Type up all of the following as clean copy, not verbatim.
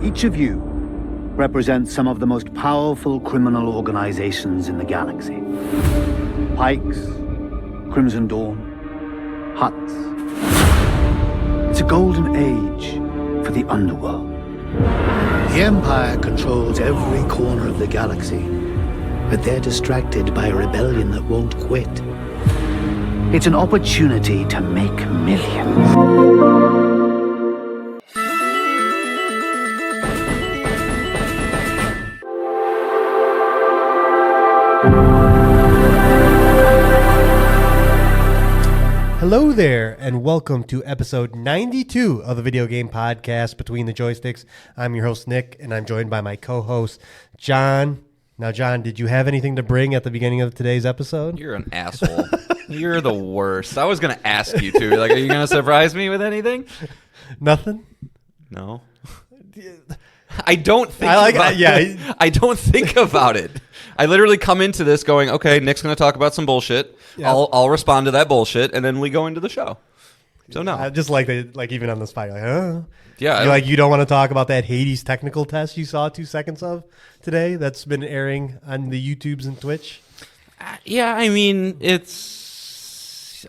Each of you represents some of the most powerful criminal organizations in the galaxy. Pikes, Crimson Dawn, Hutts. It's a golden age for the underworld. The Empire controls every corner of the galaxy, but they're distracted by a rebellion that won't quit. It's an opportunity to make millions. Hello there, and welcome to episode 92 of the video game podcast, Between the Joysticks. I'm your host, Nick, and I'm joined by my co-host, John. Now, John, did you have anything to bring at the beginning of today's episode? You're an asshole. You're the worst. I was going to ask you, too. Like, are you going to surprise me with anything? Nothing? No. I don't think I don't think about it. I literally come into this going, okay, Nick's going to talk about some bullshit. Yeah. I'll respond to that bullshit, and then we go into the show. So no. I just like even on the spot, like, huh? Yeah. You don't want to talk about that Hades technical test you saw 2 seconds of today that's been airing on the YouTubes and Twitch? Yeah, I mean,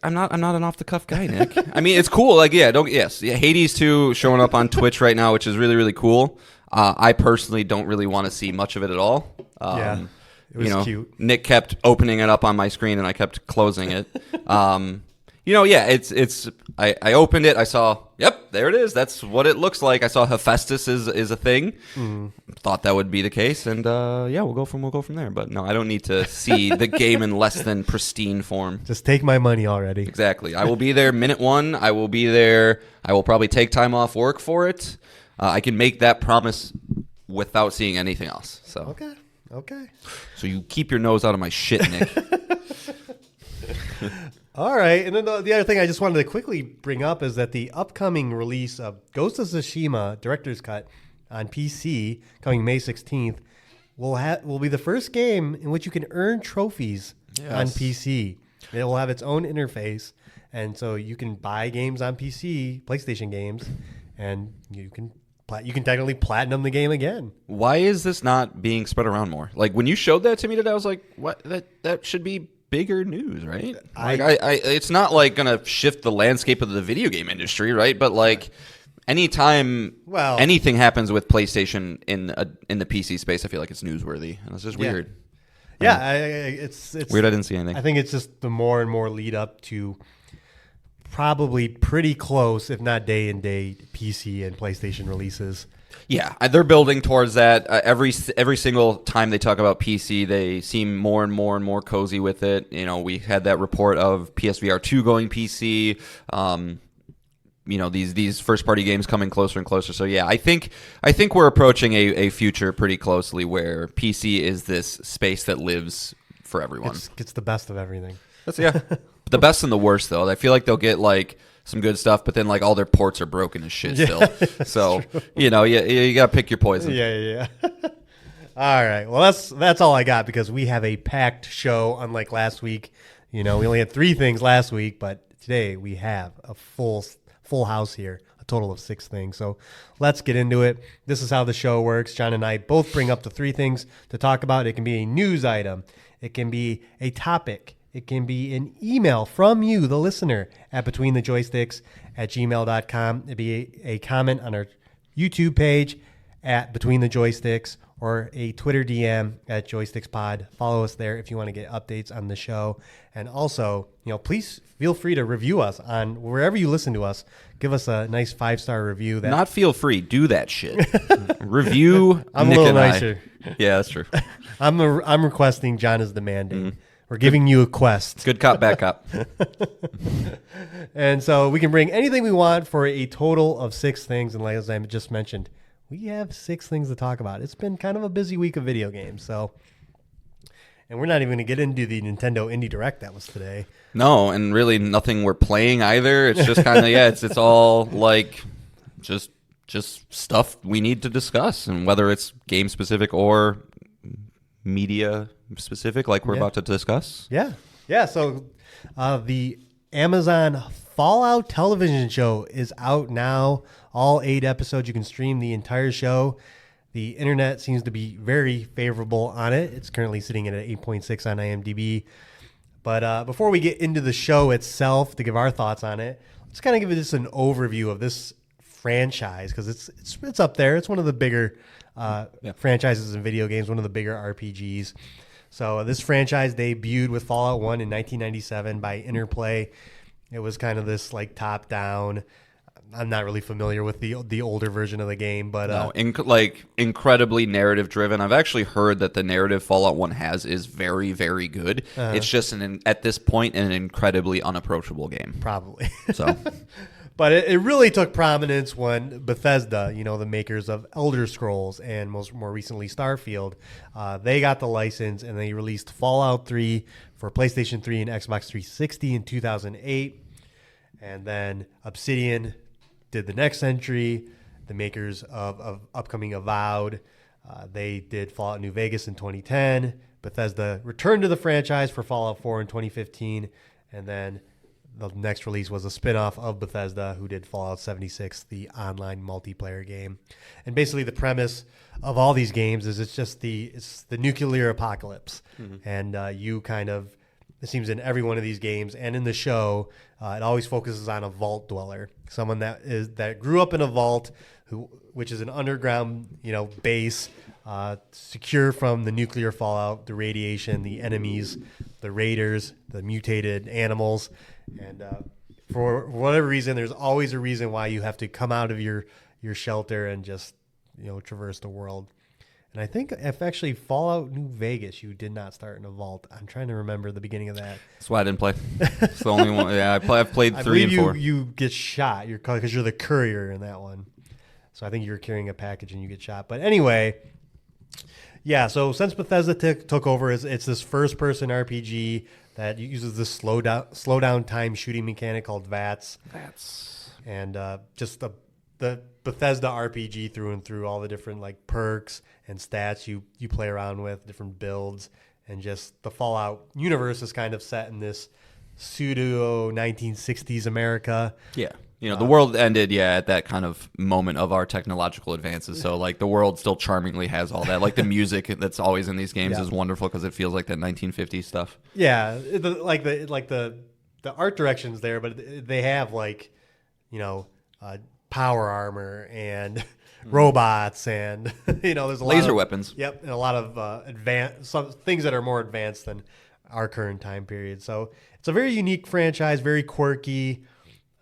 I'm not an off the cuff guy, Nick. I mean, it's cool. Like, Hades 2 showing up on Twitch right now, which is really, really cool. I personally don't really want to see much of it at all. It was cute. Nick kept opening it up on my screen, and I kept closing it. I opened it. I saw, yep, there it is. That's what it looks like. I saw Hephaestus is a thing. Thought that would be the case, and we'll go from there. But no, I don't need to see the game in less than pristine form. Just take my money already. Exactly. I will be there minute one. I will be there. I will probably take time off work for it. I can make that promise without seeing anything else. So Okay. So you keep your nose out of my shit, Nick. All right. And then the other thing I just wanted to quickly bring up is that the upcoming release of Ghost of Tsushima Director's Cut on PC coming May 16th will be the first game in which you can earn trophies on PC. It will have its own interface, and so you can buy games on PC, PlayStation games, and you can technically platinum the game again. Why is this not being spread around more? Like, when you showed that to me today, I was like, "What? That should be bigger news, right?" It's not like gonna shift the landscape of the video game industry, right? But like, anytime anything happens with PlayStation in the PC space, I feel like it's newsworthy, and it's just weird. Yeah, it's weird. I didn't see anything. I think it's just the more and more lead up to probably pretty close, if not day and day, PC and PlayStation releases. Yeah, they're building towards that. Every single time they talk about PC, they seem more and more cozy with it. You know, we had that report of PSVR 2 going PC. These first party games coming closer and closer. So yeah, I think we're approaching a future pretty closely where PC is this space that lives for everyone. It's the best of everything. The best and the worst, though. I feel like they'll get like some good stuff, but then like all their ports are broken as shit still. So true. you gotta pick your poison. Yeah. All right. Well, that's all I got because we have a packed show. Unlike last week, we only had 3 things last week, but today we have a full house here. A total of 6 things. So let's get into it. This is how the show works. John and I both bring up the 3 things to talk about. It can be a news item. It can be a topic. It can be an email from you, the listener, at betweenthejoysticks@gmail.com. It'd be a comment on our YouTube page at Between the Joysticks or a Twitter DM at JoysticksPod. Follow us there if you want to get updates on the show. And also, please feel free to review us on wherever you listen to us. Give us a nice 5-star review. Not feel free. Do that shit. Review I'm Nick a little and nicer. Yeah, that's true. I'm requesting. John is demanding. Mm-hmm. We're giving you a quest. Good cop, bad cop. And so we can bring anything we want for a total of 6 things. And like as I just mentioned, we have 6 things to talk about. It's been kind of a busy week of video games. And we're not even going to get into the Nintendo Indie Direct that was today. No, and really nothing we're playing either. It's just kind of, it's all like just stuff we need to discuss. And whether it's game specific or media specific, like we're about to discuss. Yeah. So the Amazon Fallout television show is out now. All 8 episodes. You can stream the entire show. The internet seems to be very favorable on it. It's currently sitting at an 8.6 on IMDb. But before we get into the show itself to give our thoughts on it, let's kind of give just an overview of this franchise because it's up there. It's one of the bigger franchises in video games, one of the bigger RPGs. So this franchise debuted with Fallout 1 in 1997 by Interplay. It was kind of this like top-down. I'm not really familiar with the older version of the game, but no, incredibly narrative driven. I've actually heard that the narrative Fallout 1 has is very, very good. It's just at this point an incredibly unapproachable game. Probably. So, but it really took prominence when Bethesda, the makers of Elder Scrolls and more recently Starfield, they got the license and they released Fallout 3 for PlayStation 3 and Xbox 360 in 2008, and then Obsidian did the next entry. The makers of upcoming Avowed, they did Fallout New Vegas in 2010. Bethesda returned to the franchise for Fallout 4 in 2015, and then the next release was a spin-off of Bethesda who did Fallout 76, the online multiplayer game. And basically the premise of all these games is it's the nuclear apocalypse. Mm-hmm. And you kind of, it seems in every one of these games and in the show, it always focuses on a vault dweller, someone that grew up in a vault, which is an underground, base, secure from the nuclear fallout, the radiation, the enemies, the raiders, the mutated animals, and for whatever reason, there's always a reason why you have to come out of your shelter and just traverse the world. And I think if actually Fallout New Vegas, you did not start in a vault. I'm trying to remember the beginning of that. That's why I didn't play. It's the only one. Yeah, I've played 3 and 4. You get shot. Because you're the courier in that one. So I think you're carrying a package and you get shot. But anyway, yeah. So since Bethesda took over, it's this first-person RPG that uses this slow down time shooting mechanic called VATS. And just the Bethesda RPG through and through, all the different like perks and stats you play around with, different builds, and just the Fallout universe is kind of set in this pseudo 1960s America. Yeah. The world ended, at that kind of moment of our technological advances. So, like, the world still charmingly has all that. Like, the music that's always in these games is wonderful because it feels like that 1950s stuff. Yeah, the art direction's there, but they have power armor and robots and there's a lot laser of weapons. Yep, and a lot of some things that are more advanced than our current time period. So it's a very unique franchise, very quirky.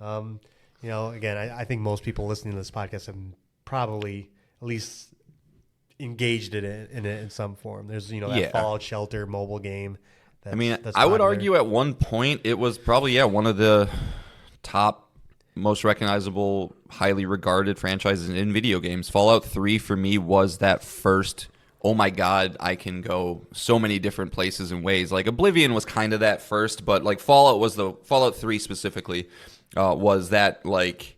Again, I think most people listening to this podcast have probably at least engaged in it in some form. There's that Fallout Shelter mobile game. That's I would argue at one point it was probably one of the top, most recognizable, highly regarded franchises in video games. Fallout 3 for me was that first, oh my God, I can go so many different places and ways. Like Oblivion was kind of that first, but like Fallout 3 specifically was that like,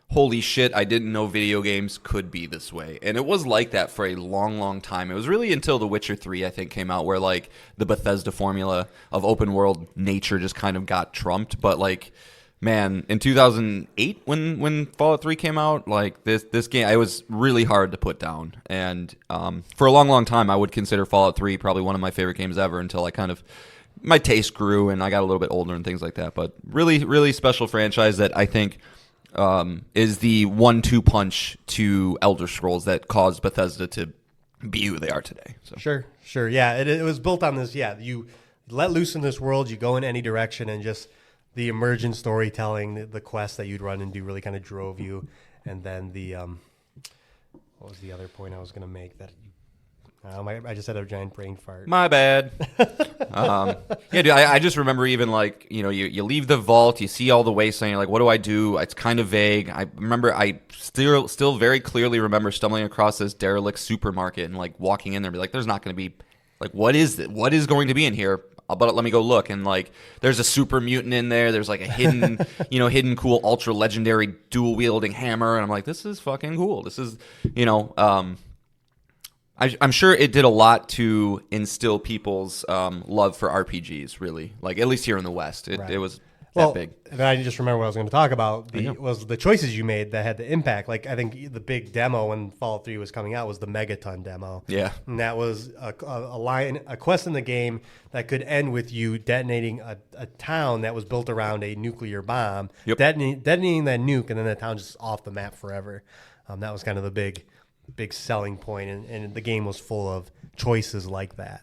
holy shit, I didn't know video games could be this way. And it was like that for a long, long time. It was really until The Witcher 3, I think, came out where like the Bethesda formula of open world nature just kind of got trumped. But like, man, in 2008 when Fallout 3 came out, like this game, it was really hard to put down. And for a long, long time, I would consider Fallout 3 probably one of my favorite games ever until I kind of, my taste grew and I got a little bit older and things like that. But really, really special franchise that I think is the 1-2 punch to Elder Scrolls that caused Bethesda to be who they are today. So. Sure. Yeah, it was built on this. Yeah, you let loose in this world, you go in any direction, and just the emergent storytelling, the quest that you'd run and do really kind of drove you. And then the what was the other point I was going to make that I just had a giant brain fart. My bad. Dude, I just remember even like, you leave the vault, you see all the wasteland, you're like, what do I do? It's kind of vague. I remember I still very clearly remember stumbling across this derelict supermarket and like walking in there and be like, there's not going to be, like, what is it? What is going to be in here? But let me go look. And like, there's a super mutant in there. There's like a hidden, hidden cool ultra legendary dual wielding hammer. And I'm like, this is fucking cool. This is, I'm sure it did a lot to instill people's love for RPGs, really. Like, at least here in the West. It was... Well, big. and I just remember what I was going to talk about. know. Was the choices you made that had the impact. Like, I think the big demo when Fallout 3 was coming out was the Megaton demo. Yeah. And that was a quest in the game that could end with you detonating a town that was built around a nuclear bomb, Yep. detonating that nuke, and then the town's just off the map forever. That was kind of the big selling point, and the game was full of choices like that.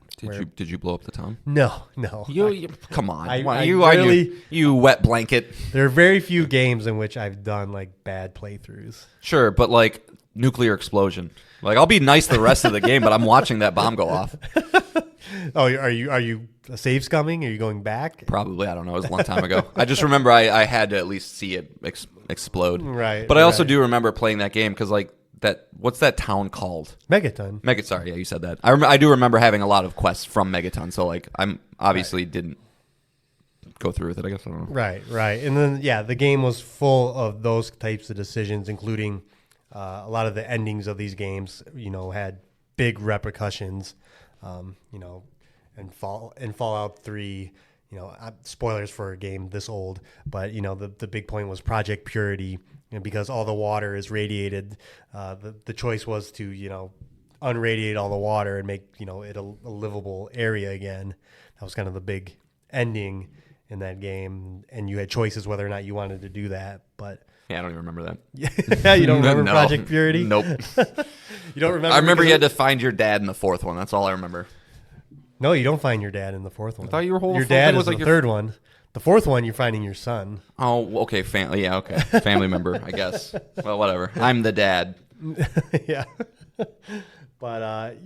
Did you blow up the town? No. You come on. I you really- you wet blanket. There are very few games in which I've done like bad playthroughs. Sure, but like nuclear explosion. Like I'll be nice the rest of the game, but I'm watching that bomb go off. Oh, are you a save scumming? Are you going back? Probably, I don't know. It was a long time ago. I just remember I had to at least see it explode. Right. But I also right. do remember playing that game because like what's that town called? Megaton. Sorry, yeah, you said that. I do remember having a lot of quests from Megaton, so like I'm obviously didn't go through with it. I guess I don't know. Right. And then the game was full of those types of decisions, including a lot of the endings of these games. Had big repercussions. And Fallout 3. Spoilers for a game this old, but the big point was Project Purity. Because all the water is radiated, the choice was to unradiate all the water and make it a livable area again. That was kind of the big ending in that game, and you had choices whether or not you wanted to do that. But Yeah, I don't even remember that. yeah, you don't remember No. Project Purity? Nope. You don't remember? I remember you had because to find your dad in the fourth one. That's all I remember. No, you don't find your dad in the fourth one. thought your whole your thing dad was is like the your- third one. The fourth one, you're finding your son. Oh, okay. Family. Yeah, okay. Family member, I guess. Well, whatever. I'm the dad. Yeah. But I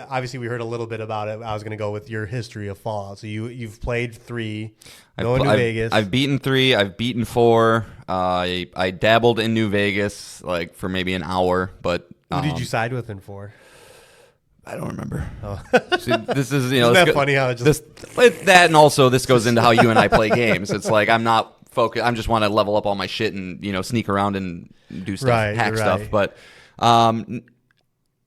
obviously we heard a little bit about it. I was going to go with your history of Fallout. So you've played 3, New Vegas. I've beaten 3. I've beaten 4. I dabbled in New Vegas like for maybe an hour, but Who did you side with in 4? I don't remember. Oh. See, this is Isn't that funny how it just that and also this goes into how you and I play games. It's like I'm not focused. I just want to level up all my shit and sneak around and do stuff, hack stuff. But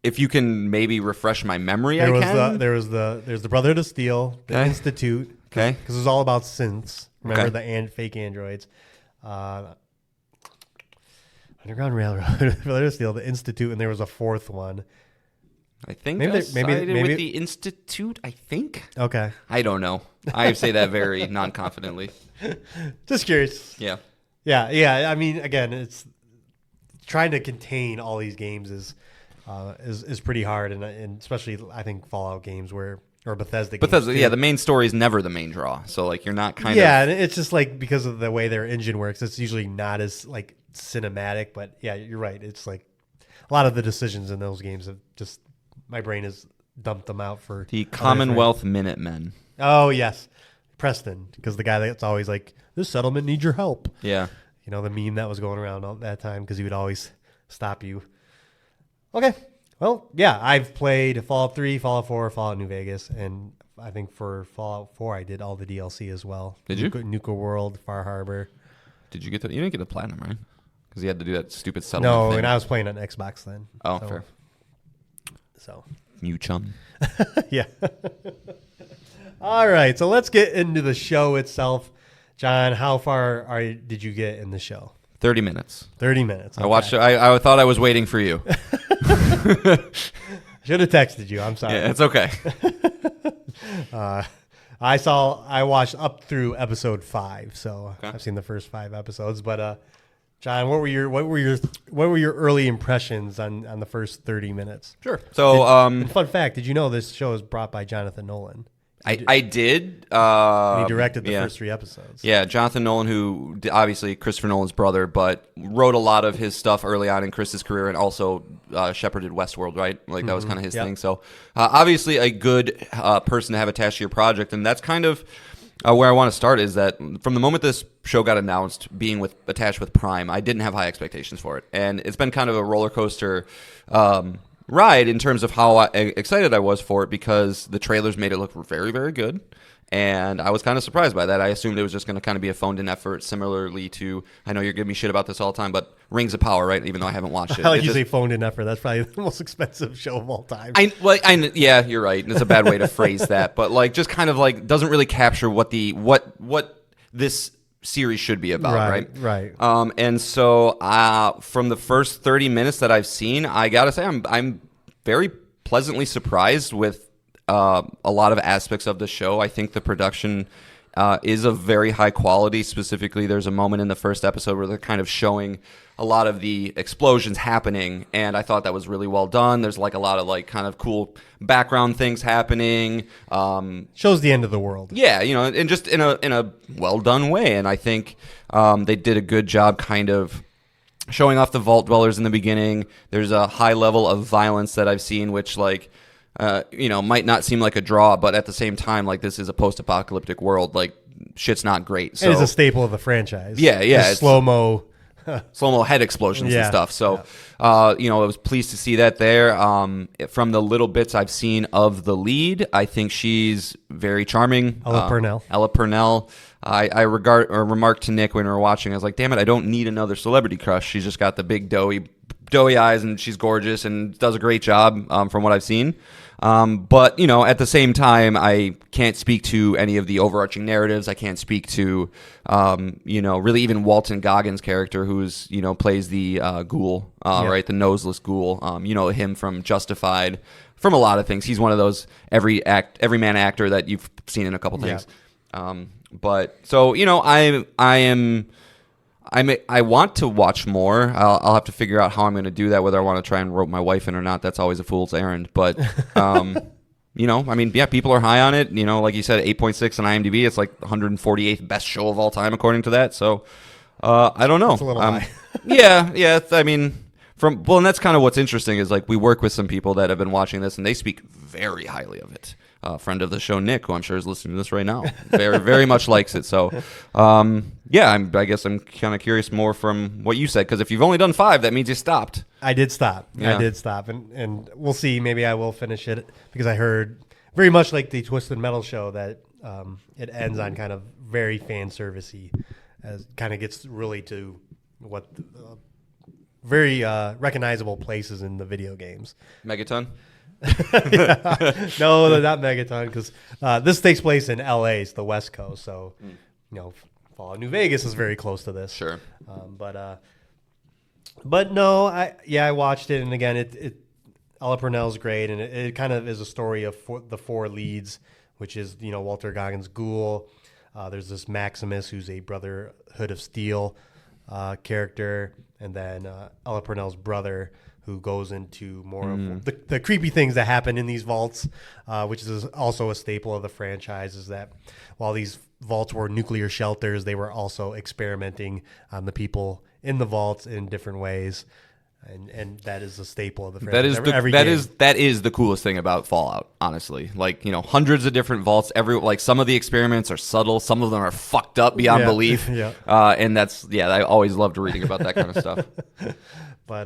if you can maybe refresh my memory, there's the Brotherhood of Steel, the Okay. Institute, Okay. because it was all about synths. Remember Okay. the fake androids, Underground Railroad, Brotherhood of Steel, the Institute, and there was a fourth one. I think Maybe I they- maybe- sided maybe- with the Institute. I think. Okay, I don't know. I say that very non-confidently. just curious. Yeah. Yeah. I mean, again, it's trying to contain all these games is pretty hard, and especially I think Fallout games or Bethesda games. Bethesda, too. yeah, the main story is never the main draw. So like you're not kind of Yeah, and it's just like because of the way their engine works, it's usually not as like cinematic. But yeah, you're right. It's like a lot of the decisions in those games have just my brain has dumped them out for the other Commonwealth Minutemen. things. Oh yes, Preston, because the guy that's always like, this settlement needs your help. Yeah. The meme that was going around all that time because he would always stop you. Okay. Well, yeah, I've played Fallout 3, Fallout 4, Fallout New Vegas, and I think for Fallout 4 I did all the DLC as well. Did you? Nuka World, Far Harbor. Did you get you didn't get the platinum, right? Because you had to do that stupid settlement No, thing. and I was playing on Xbox then. Oh, so, fair. So, You chum. yeah. All right, so let's get into the show itself. John, how far did you get in the show? 30 minutes. 30 minutes. I watched it. I thought I was waiting for you. Should have texted you. I'm sorry. Yeah, it's okay. I watched up through episode 5, so Okay. I've seen the first 5 episodes. But John, what were your early impressions on the first 30 minutes? Sure. So, And fun fact: did you know this show is brought by Jonathan Nolan? I did. He directed the yeah. first 3 episodes. Yeah, Jonathan Nolan, who obviously Christopher Nolan's brother, but wrote a lot of his stuff early on in Chris's career, and also shepherded Westworld, right? Like that was kind of his Yep. thing. So obviously a good person to have attached to your project, and that's kind of where I want to start. Is that from the moment this show got announced, being attached with Prime, I didn't have high expectations for it, and it's been kind of a roller coaster. Ride in terms of how excited I was for it because the trailers made it look very, very good. And I was kind of surprised by that. I assumed it was just going to kind of be a phoned-in effort, similarly to, I know you're giving me shit about this all the time, but Rings of Power, right? Even though I haven't watched it. I like you say phoned-in effort. That's probably the most expensive show of all time. Yeah, you're right. It's a bad way to phrase that, but like just kind of like doesn't really capture what this series should be about, right? Right. And so from the first 30 minutes that I've seen, I gotta say I'm very pleasantly surprised with a lot of aspects of the show. I think the production is of very high quality. Specifically, there's a moment in the first episode where they're kind of showing a lot of the explosions happening, and I thought that was really well done. There's like a lot of like kind of cool background things happening. Shows the end of the world. Yeah, and just in a well done way. And I think they did a good job kind of showing off the vault dwellers in the beginning. There's a high level of violence that I've seen, which like might not seem like a draw, but at the same time, like this is a post-apocalyptic world. Like shit's not great. So it is a staple of the franchise. Yeah. It's slow-mo head explosions and stuff. So, I was pleased to see that there. From the little bits I've seen of the lead, I think she's very charming. Ella Purnell. I remarked to Nick when we were watching, I was like, damn it, I don't need another celebrity crush. She's just got the big doughy eyes, and she's gorgeous and does a great job from what I've seen. But, at the same time, I can't speak to any of the overarching narratives. I can't speak to, really even Walton Goggins' character, who's, plays the ghoul, right? The noseless ghoul. Him from Justified, from a lot of things. He's one of those everyman actor that you've seen in a couple things. But so, I want to watch more. I'll have to figure out how I'm going to do that, whether I want to try and rope my wife in or not. That's always a fool's errand. But, people are high on it. Like you said, 8.6 on IMDb. It's like 148th best show of all time, according to that. So, I don't know. It's a little high. Yeah. And that's kind of what's interesting is like we work with some people that have been watching this, and they speak very highly of it. Friend of the show, Nick, who I'm sure is listening to this right now, very, very much likes it. So, I guess I'm kind of curious more from what you said, because if you've only done 5, that means you stopped. I did stop. And we'll see. Maybe I will finish it, because I heard very much like the Twisted Metal show that it ends on kind of very fan servicey, as kind of gets really to what very recognizable places in the video games. Megaton. No, they're not Megaton, because this takes place in LA, it's the West Coast, so Fallout New Vegas is very close to this. Sure. But no, I watched it, and again, Ella Purnell's great, and it kind of is a story of the 4 leads, which is Walter Goggins' ghoul. There's this Maximus, who's a Brotherhood of Steel character, and then Ella Purnell's brother, who goes into more of the creepy things that happen in these vaults, which is also a staple of the franchise, is that while these vaults were nuclear shelters, they were also experimenting on the people in the vaults in different ways. And that is a staple of the franchise. That is the coolest thing about Fallout, honestly. Like, hundreds of different vaults. Some of the experiments are subtle. Some of them are fucked up beyond belief. Yeah. And I always loved reading about that kind of stuff. But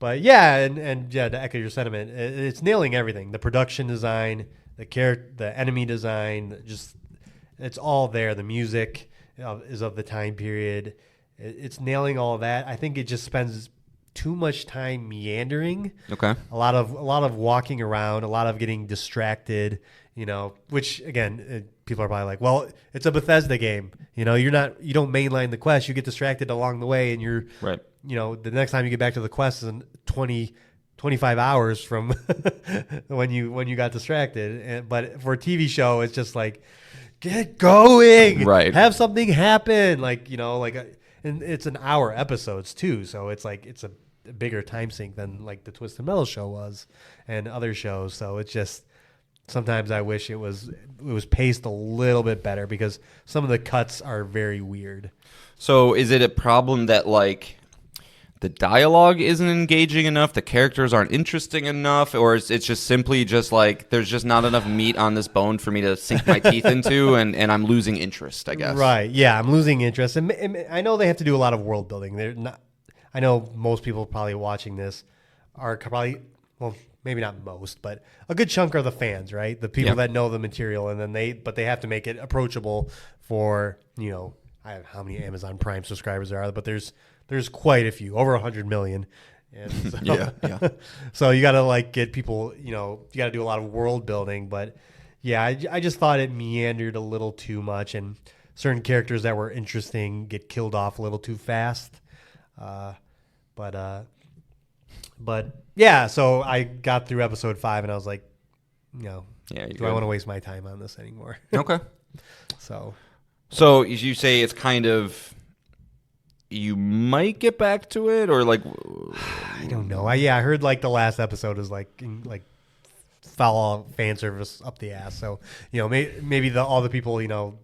to echo your sentiment, it's nailing everything. The production design, the enemy design, it's all there. The music is of the time period. It's nailing all of that. I think it just spends too much time meandering. Okay. A lot of walking around, a lot of getting distracted, which again, people are probably like, well, it's a Bethesda game. You don't mainline the quest. You get distracted along the way, and you're right. The next time you get back to the quest is in 25 hours from when you got distracted. But for a TV show, it's just like, get going, right? Have something happen, and it's an hour episodes too, so it's like it's a bigger time sink than like the Twisted Metal show was and other shows. So it's just sometimes I wish it was paced a little bit better, because some of the cuts are very weird. So is it a problem that like the dialogue isn't engaging enough, the characters aren't interesting enough, or it's just simply just like there's just not enough meat on this bone for me to sink my teeth into, and I'm losing interest, I guess. Right, yeah, I'm losing interest. And I know they have to do a lot of world building. I know most people probably watching this are probably well, maybe not most, but a good chunk are the fans, right? The people that know the material, and then they have to make it approachable for, how many Amazon Prime subscribers there are, but there's quite a few, over 100 million. And so, yeah. So you got to get people, you got to do a lot of world building, but yeah, I just thought it meandered a little too much, and certain characters that were interesting get killed off a little too fast. But yeah, so I got through episode 5 and I was like, do I want to waste my time on this anymore? Okay. So you say it's kind of, you might get back to it, or I don't know. I heard the last episode is like foul fan service up the ass. So maybe all the people who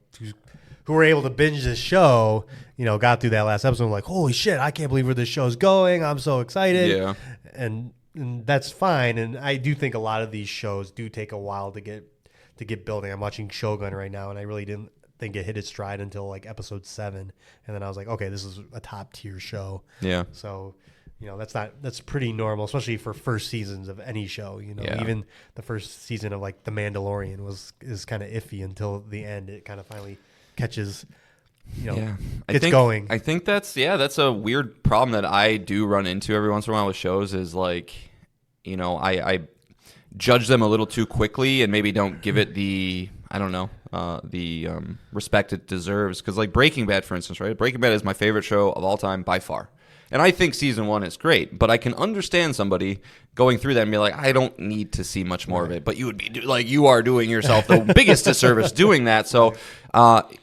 were able to binge this show, got through that last episode and like, holy shit, I can't believe where this show's going. I'm so excited. Yeah. And that's fine. And I do think a lot of these shows do take a while to get building. I'm watching Shogun right now, and I really didn't think it hit its stride until episode 7. And then I was like, okay, this is a top tier show. Yeah. So, that's pretty normal, especially for first seasons of any show. Even the first season of The Mandalorian is kind of iffy until the end. It kind of finally catches, it's going. I think that's a weird problem that I do run into every once in a while with shows is I judge them a little too quickly and maybe don't give it the, respect it deserves. Because Breaking Bad, for instance, right? Breaking Bad is my favorite show of all time by far. And I think season 1 is great, but I can understand somebody going through that and be like, I don't need to see much more of it. But you would be you are doing yourself the biggest disservice doing that. So,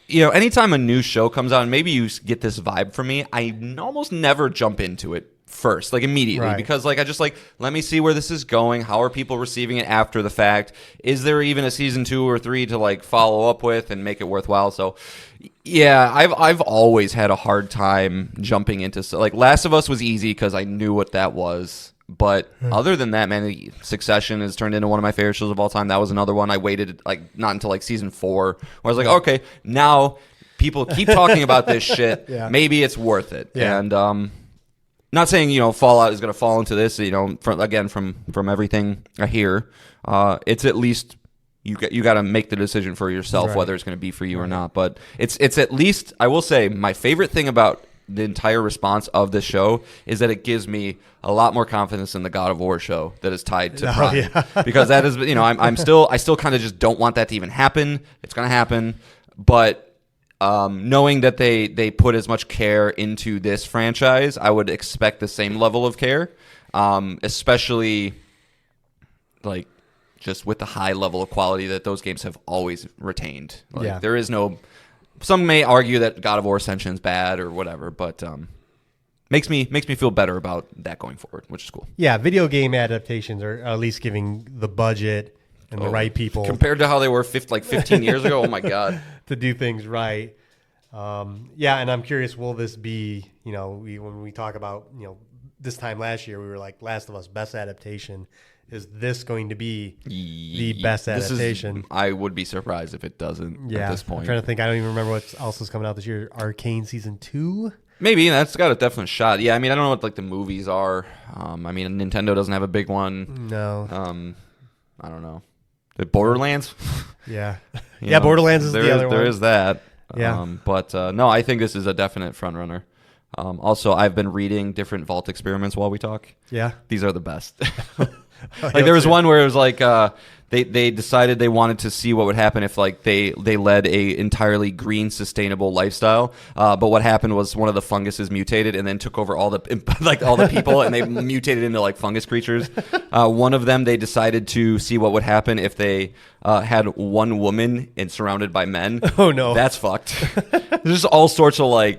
anytime a new show comes out, and maybe you get this vibe from me, I almost never jump into it first, immediately, right. Because I just let me see where this is going. How are people receiving it after the fact? Is there even a season 2 or 3 to follow up with and make it worthwhile? So yeah, I've always had a hard time jumping into Last of Us was easy because I knew what that was. But other than that, man, Succession has turned into one of my favorite shows of all time. That was another one I waited not until season 4, where I was like, okay, now people keep talking about this shit. Yeah. Maybe it's worth it. Yeah. And not saying Fallout is going to fall into this. From everything I hear, it's at least you got to make the decision for yourself, right, whether it's going to be for you or not. But it's at least, I will say, my favorite thing about the entire response of this show is that it gives me a lot more confidence in the God of War show that is tied to Prime. Yeah. Because that is, I still kind of just don't want that to even happen. It's going to happen, but knowing that they put as much care into this franchise, I would expect the same level of care, especially just with the high level of quality that those games have always retained. There is no. Some may argue that God of War Ascension's bad or whatever, but makes me feel better about that going forward, which is cool. Yeah, video game adaptations are at least giving the budget and the right people compared to how they were 15 years ago. Oh my god, to do things right. And I'm curious, will this be? When we talk about this time last year, we were like Last of Us best adaptation. Is this going to be the best adaptation? I would be surprised if it doesn't at this point. I'm trying to think. I don't even remember what else is coming out this year. Arcane Season 2? Maybe. That's got a definite shot. Yeah, I don't know what the movies are. Nintendo doesn't have a big one. No. I don't know. The Borderlands? Yeah. Borderlands is the other one. There is that. Yeah. No, I think this is a definite front runner. Also, I've been reading different vault experiments while we talk. Yeah. These are the best. There was one where it was they decided they wanted to see what would happen if they led a entirely green sustainable lifestyle, but what happened was one of the funguses mutated and then took over all the all the people and they mutated into fungus creatures. One of them, they decided to see what would happen if they had one woman and surrounded by men. Oh no, that's fucked. There's just all sorts of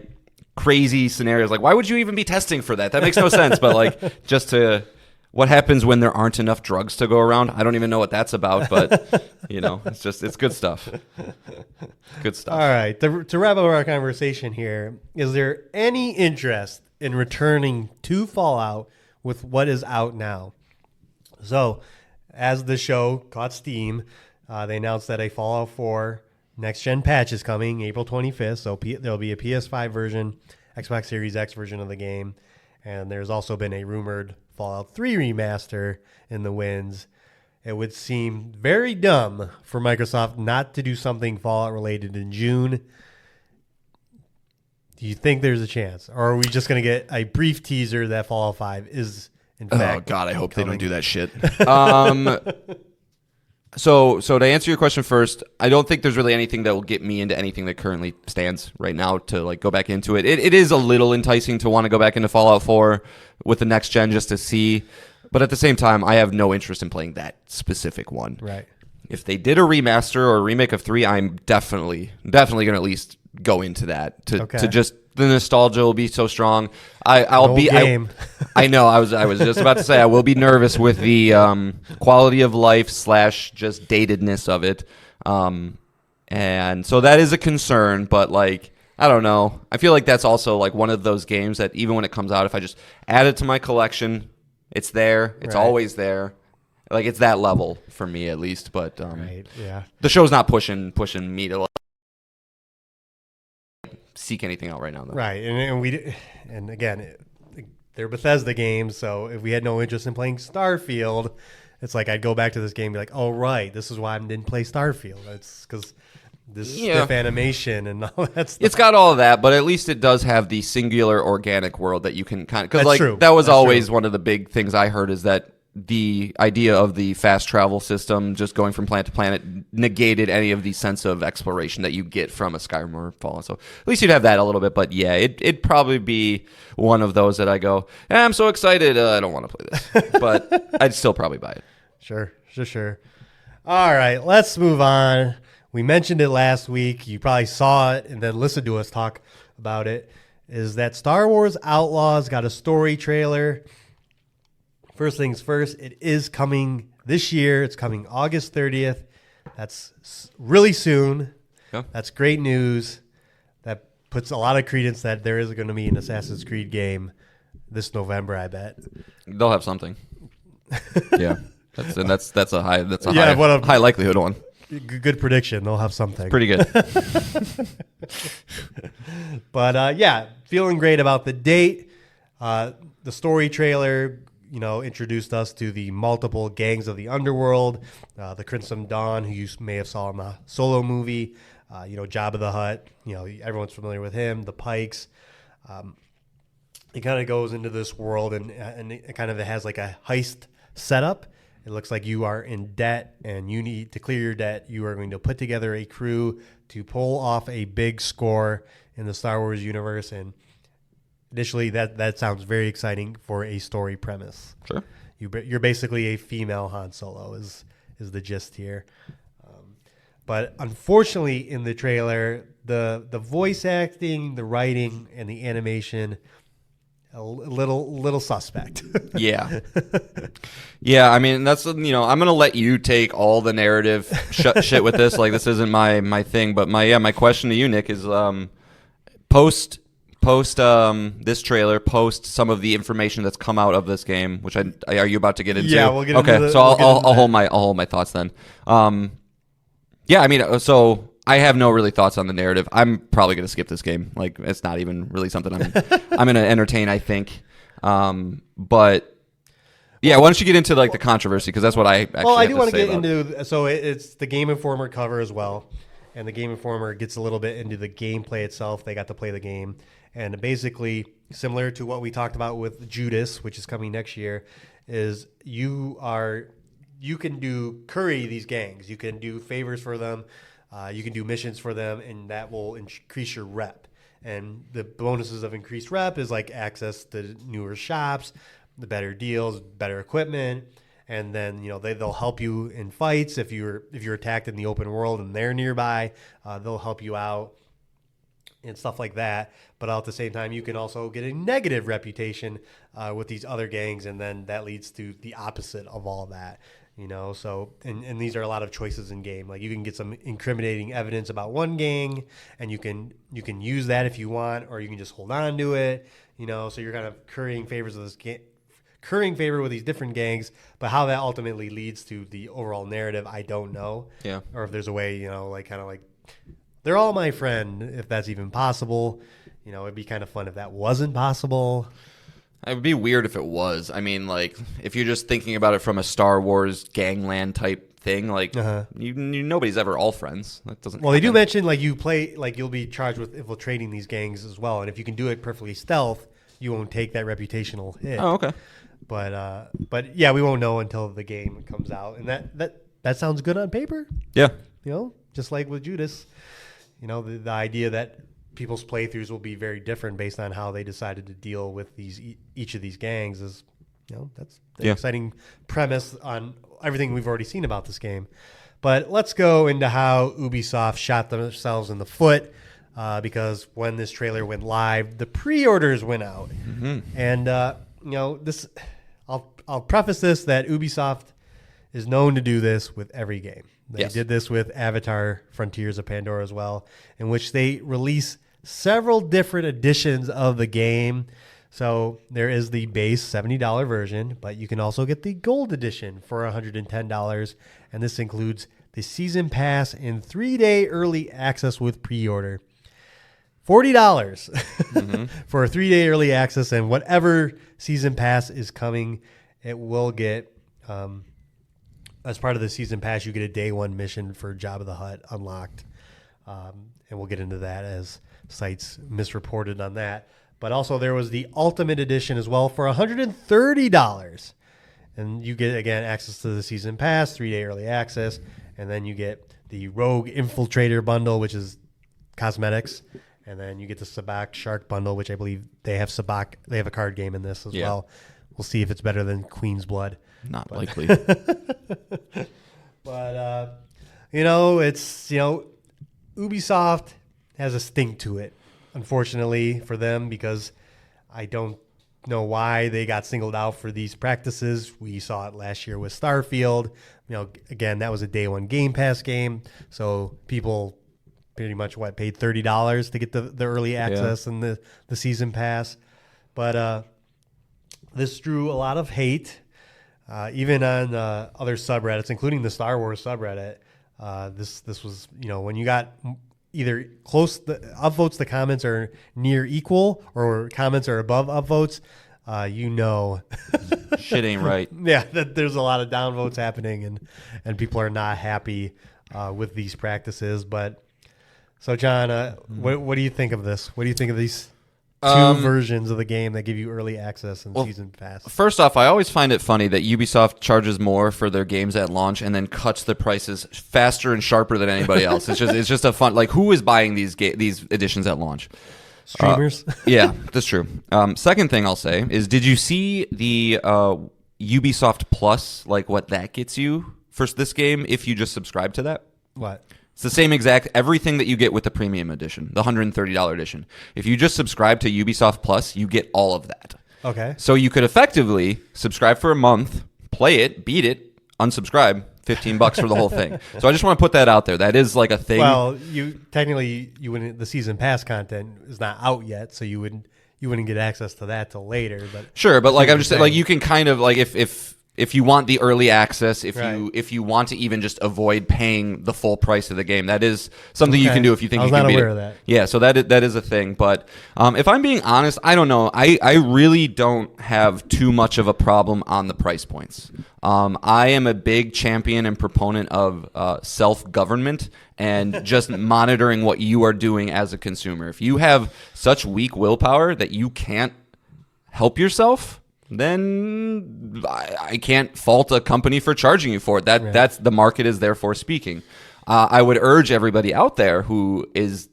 crazy scenarios. Why would you even be testing for that? That makes no sense. But just to. What happens when there aren't enough drugs to go around? I don't even know what that's about, but it's good stuff. Good stuff. All right. To wrap up our conversation here, is there any interest in returning to Fallout with what is out now? So, as the show caught steam, they announced that a Fallout 4 next-gen patch is coming April 25th. So there'll be a PS5 version, Xbox Series X version of the game, and there's also been a rumored Fallout 3 remaster in the winds. It would seem very dumb for Microsoft not to do something Fallout related in June. Do you think there's a chance? Or are we just going to get a brief teaser that Fallout 5 is, in fact, oh, God, I hope coming? they don't do that shit. So to answer your question first, I don't think there's really anything that will get me into anything that currently stands right now to like go back into it. It is a little enticing to want to go back into Fallout 4 with the next gen just to see. But at the same time, I have no interest in playing that specific one. Right. If they did a remaster or a remake of 3, I'm definitely going to at least go into that. To just the nostalgia will be so strong. I'll be. I know. I was just about to say I will be nervous with the quality of life / just datedness of it, and so that is a concern. But like, I don't know. I feel like that's also like one of those games that even when it comes out, if I just add it to my collection. It's there. It's always there. Like it's that level for me at least. But the show's not pushing me to like, seek anything out right now. Though. Right, and again, they're Bethesda games. So if we had no interest in playing Starfield, it's like I'd go back to this game and be like, oh right, this is why I didn't play Starfield. It's because this stiff animation and all that stuff. It's got all of that, but at least it does have the singular organic world that you can kind of... Because like, true. That was That's always true. one of the big things I heard is that the idea of the fast travel system, just going from planet to planet, negated any of the sense of exploration that you get from a Skyrim or Fallout. So at least you'd have that a little bit. But yeah, it'd probably be one of those that I go, I'm so excited, I don't want to play this. But I'd still probably buy it. Sure. All right, let's move on. We mentioned it last week. You probably saw it and then listened to us talk about it. Is that Star Wars Outlaws got a story trailer. First things first, it is coming this year. It's coming August 30th. That's really soon. Yeah. That's great news. That puts a lot of credence that there is going to be an Assassin's Creed game this November, I bet. They'll have something. Yeah. That's a high high likelihood one. Good prediction. They'll have something. Pretty good. But feeling great about the date. The story trailer, introduced us to the multiple gangs of the underworld. The Crimson Dawn, who you may have saw in the Solo movie. Jabba the Hutt. Everyone's familiar with him. The Pikes. It kind of goes into this world and it kind of has like a heist setup. It looks like you are in debt and you need to clear your debt. You are going to put together a crew to pull off a big score in the Star Wars universe. And initially that sounds very exciting for a story premise. Sure. You're basically a female Han Solo is the gist here. But unfortunately in the trailer, the voice acting, the writing, and the animation, a little suspect. Yeah. Yeah, I mean, that's, I'm going to let you take all the narrative shit with this. Like, this isn't my thing. But my question to you, Nick, is post this trailer, post some of the information that's come out of this game, which are you about to get into? Yeah, we'll get into into so I'll hold my thoughts then. Yeah, I mean, so I have no really thoughts on the narrative. I'm probably going to skip this game. Like, it's not even really something I'm going to entertain, I think. But yeah, why don't you get into like the controversy, because that's what I actually I do want to get about. into. So it's the Game Informer cover as well, and the Game Informer gets a little bit into the gameplay itself. They got to play the game, and basically similar to what we talked about with Judas, which is coming next year, is you can curry these gangs. You can do favors for them. You can do missions for them, and that will increase your rep. And the bonuses of increased rep is like access to newer shops, the better deals, better equipment, and then they'll help you in fights if you're attacked in the open world and they're nearby. They'll help you out and stuff like that. But at the same time, you can also get a negative reputation with these other gangs, and then that leads to the opposite of all that. So and these are a lot of choices in game. Like, you can get some incriminating evidence about one gang, and you can use that if you want, or you can just hold on to it. So you're kind of currying favors of this currying favor with these different gangs. But how that ultimately leads to the overall narrative, I don't know. Yeah. Or if there's a way, like they're all my friend, if that's even possible. It'd be kind of fun if that wasn't possible. It would be weird if it was. I mean, like, if you're just thinking about it from a Star Wars gangland type thing, like, nobody's ever all friends. That doesn't. Well, they do mention like you'll be charged with infiltrating these gangs as well, and if you can do it perfectly stealth, you won't take that reputational hit. Oh, okay. But yeah, we won't know until the game comes out, and that sounds good on paper. Yeah. Just like with Judas, the idea that people's playthroughs will be very different based on how they decided to deal with each of these gangs is, that's an exciting premise on everything we've already seen about this game. But let's go into how Ubisoft shot themselves in the foot, because when this trailer went live, the pre-orders went out, and this. I'll preface this that Ubisoft is known to do this with every game. They did this with Avatar: Frontiers of Pandora as well, in which they release several different editions of the game. So there is the base $70 version, but you can also get the gold edition for $110, and this includes the season pass and 3-day early access with pre-order. $40 for a 3-day early access, and whatever season pass is coming, it will get as part of the season pass, you get a day one mission for Jabba the Hutt unlocked. And we'll get into that as sites misreported on that. But also there was the Ultimate Edition as well for $130. And you get, again, access to the season pass, 3-day early access. And then you get the Rogue Infiltrator bundle, which is cosmetics. And then you get the Sabak Shark bundle, which I believe they have Sabak. They have a card game in this as well. We'll see if it's better than Queen's Blood. Not likely. But, it's, Ubisoft has a stink to it, unfortunately for them, because I don't know why they got singled out for these practices. We saw it last year with Starfield. Again, that was a day one Game Pass game. So people pretty much paid $30 to get the early access and the season pass. But this drew a lot of hate. Even on other subreddits, including the Star Wars subreddit, this was, when you got either close, the upvotes, the comments are near equal, or comments are above upvotes, shit ain't right. Yeah, that there's a lot of downvotes happening, and people are not happy with these practices. But so, John, what do you think of this? What do you think of these two versions of the game that give you early access and season pass? First off, I always find it funny that Ubisoft charges more for their games at launch and then cuts the prices faster and sharper than anybody else. It's just a fun, like, who is buying these editions at launch? Streamers. Yeah, that's true. Second thing I'll say is, did you see the Ubisoft Plus, like what that gets you for this game if you just subscribe to that? What? It's the same exact everything that you get with the premium edition, the $130 edition. If you just subscribe to Ubisoft Plus, you get all of that. Okay. So you could effectively subscribe for a month, play it, beat it, unsubscribe, $15 for the whole thing. So I just want to put that out there. That is like a thing. Well, you wouldn't. The season pass content is not out yet, so you wouldn't get access to that till later. But sure, but like I'm just saying, like you can kind of like if you want the early access, if you want to even just avoid paying the full price of the game, that is something you can do if you think you can beat it. I was not aware of that. Yeah, so that is a thing. But if I'm being honest, I don't know. I really don't have too much of a problem on the price points. I am a big champion and proponent of self-government and just monitoring what you are doing as a consumer. If you have such weak willpower that you can't help yourself, then I can't fault a company for charging you for it. That's the market is therefore speaking. I would urge everybody out there who is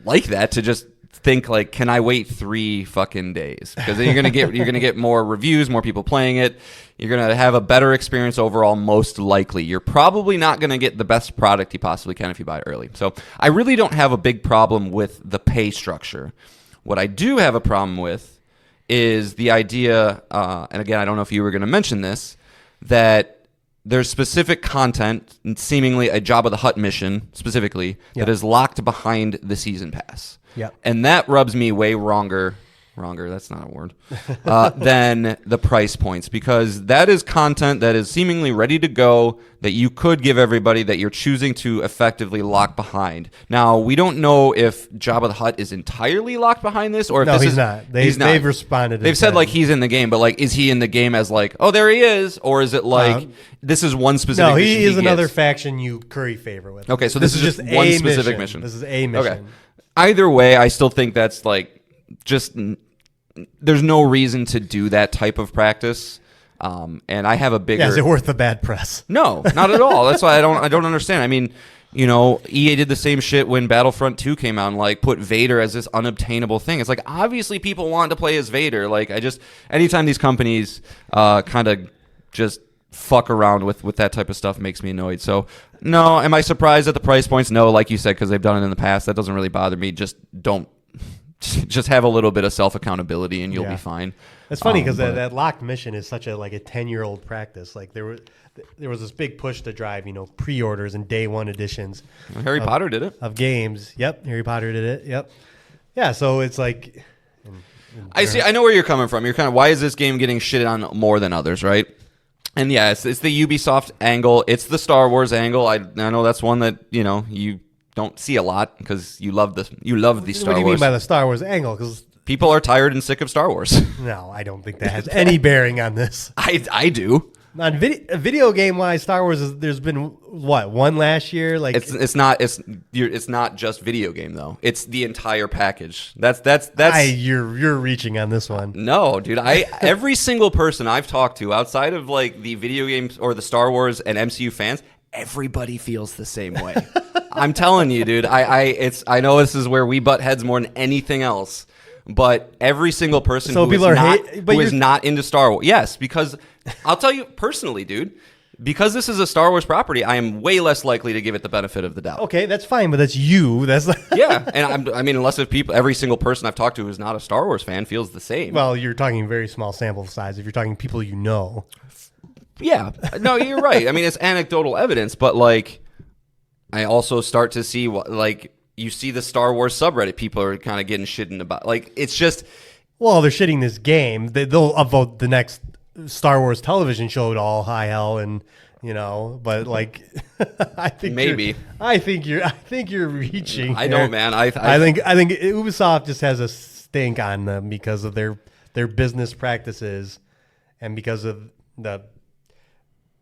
like that to just think like, can I wait 3 fucking days? Because then you're gonna get more reviews, more people playing it. You're gonna have a better experience overall, most likely. You're probably not gonna get the best product you possibly can if you buy it early. So I really don't have a big problem with the pay structure. What I do have a problem with is the idea, and again, I don't know if you were going to mention this, that there's specific content, seemingly a Jabba the Hutt mission specifically, that is locked behind the season pass. Yep. And that rubs me way wronger wronger, that's not a word, than the price points, because that is content that is seemingly ready to go that you could give everybody that you're choosing to effectively lock behind. Now, we don't know if Jabba the Hutt is entirely locked behind this, or if No, this he's is not. he's not. They've responded. They've said like he's in the game, but like, is he in the game as like, oh, there he is, or is it like this is one specific? No, mission he is another gets? faction you curry favor with. Okay, so this is just one specific mission. This is a mission. Okay. Either way, I still think that's like just there's no reason to do that type of practice. And I have a bigger. Yeah, is it worth the bad press? No, not at all. That's why I don't understand. I mean, you know, EA did the same shit when Battlefront 2 came out and like put Vader as this unobtainable thing. It's like obviously people want to play as Vader. Like anytime these companies kind of just fuck around with that type of stuff makes me annoyed. So no, am I surprised at the price points? No, like you said, because they've done it in the past. That doesn't really bother me. Just have a little bit of self accountability and you'll be fine. It's funny because that locked mission is such a 10-year-old practice. Like there was this big push to drive pre-orders and day one editions. Harry Potter did it of games. Yep, Harry Potter did it. Yep. Yeah, so it's like I see. I know where you're coming from. You're kind of why is this game getting shitted on more than others, right? And yeah, it's the Ubisoft angle. It's the Star Wars angle. I know that's one that you don't see a lot because you love the Star Wars. What do you mean by the Star Wars angle? Because people are tired and sick of Star Wars. No, I don't think that has any bearing on this. I do. On video game wise, Star Wars there's been one last year. Like it's not just video game though. It's the entire package. That's you're reaching on this one. No, dude. Every single person I've talked to outside of like the video games or the Star Wars and MCU fans, everybody feels the same way. I'm telling you, dude. I know this is where we butt heads more than anything else. But every single person who is not into Star Wars, yes, because I'll tell you personally, dude, because this is a Star Wars property, I am way less likely to give it the benefit of the doubt. Okay, that's fine, but that's you. That's yeah, and I mean, unless every single person I've talked to who's not a Star Wars fan feels the same. Well, you're talking very small sample size. If you're talking people you know, yeah, no, you're right. I mean, it's anecdotal evidence, but like, I also start to see what like. You see the Star Wars subreddit, people are kind of getting shitting about. Like, it's just... Well, they're shitting this game. They'll upvote the next Star Wars television show to all high hell, and but like, I think maybe. I think you're reaching. I don't, man. I think Ubisoft just has a stink on them because of their business practices, and because of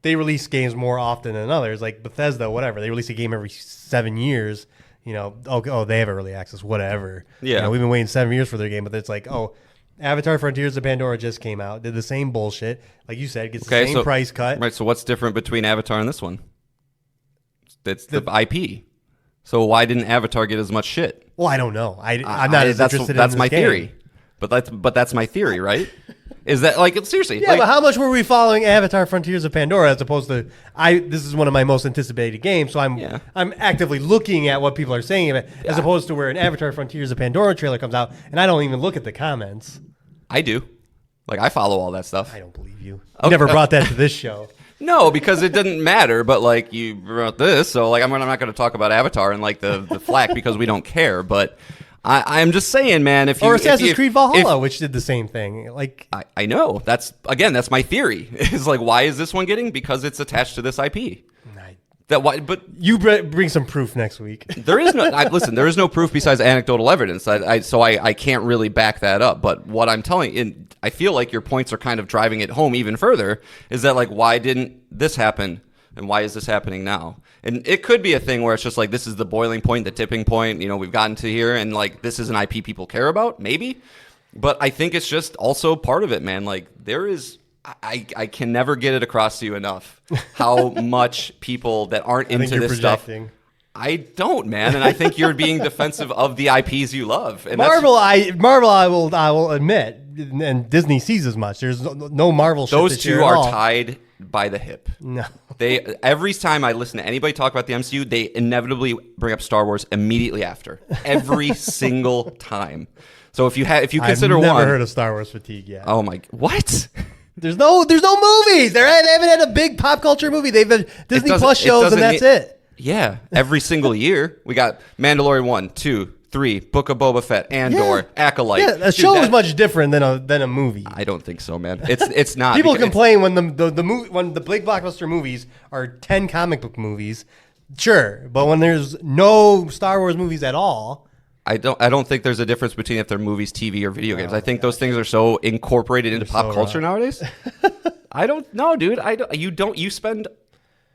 they release games more often than others. Like Bethesda, whatever, they release a game every 7 years. They have early access, whatever. Yeah. We've been waiting 7 years for their game, but it's like, Avatar Frontiers of Pandora just came out, did the same bullshit. Like you said, gets the same price cut. Right, so what's different between Avatar and this one? It's the IP. So why didn't Avatar get as much shit? Well, I don't know. I'm not as interested in this That's my game. theory. But that's my theory, right? Is that like seriously? Yeah, but how much were we following Avatar: Frontiers of Pandora as opposed to this is one of my most anticipated games, so I'm actively looking at what people are saying of it, as opposed to where an Avatar: Frontiers of Pandora trailer comes out and I don't even look at the comments. I do. Like I follow all that stuff. I don't believe you. You never brought that to this show. No, because it didn't matter. But like you brought this, so like I'm not going to talk about Avatar and like the flack because we don't care. But I'm just saying, man. Or Assassin's Creed Valhalla, which did the same thing. Like I know that's my theory. Is like why is this one getting? Because it's attached to this IP. But you bring some proof next week. There is no listen. There is no proof besides anecdotal evidence. So I can't really back that up. But what I'm telling, and I feel like your points are kind of driving it home even further. Is that like why didn't this happen? And why is this happening now? And it could be a thing where it's just like this is the boiling point, the tipping point. We've gotten to here, and like this is an IP people care about, maybe. But I think it's just also part of it, man. Like there is, I can never get it across to you enough how much people that aren't into this stuff. I don't, man, and I think you're being defensive of the IPs you love. And Marvel, I will admit, and Disney sees as much. There's no Marvel shit. Those two are tied by the hip. No, every time I listen to anybody talk about the MCU, they inevitably bring up Star Wars immediately after. Every single time. So if you consider I've never one, heard of Star Wars fatigue yet. Oh my, what? There's no movies. They haven't had a big pop culture movie. They've had Disney Plus shows, and that's it. Yeah, every single year we got Mandalorian 1, 2, 3, Book of Boba Fett, Andor, Acolyte. Yeah, a show is much different than a movie. I don't think so, man. It's not. People complain when when the big blockbuster movies are 10 comic book movies. Sure, but when there's no Star Wars movies at all, I don't think there's a difference between if they're movies, TV, or video games. I think those things are so incorporated into pop culture nowadays. I don't know, dude. You spend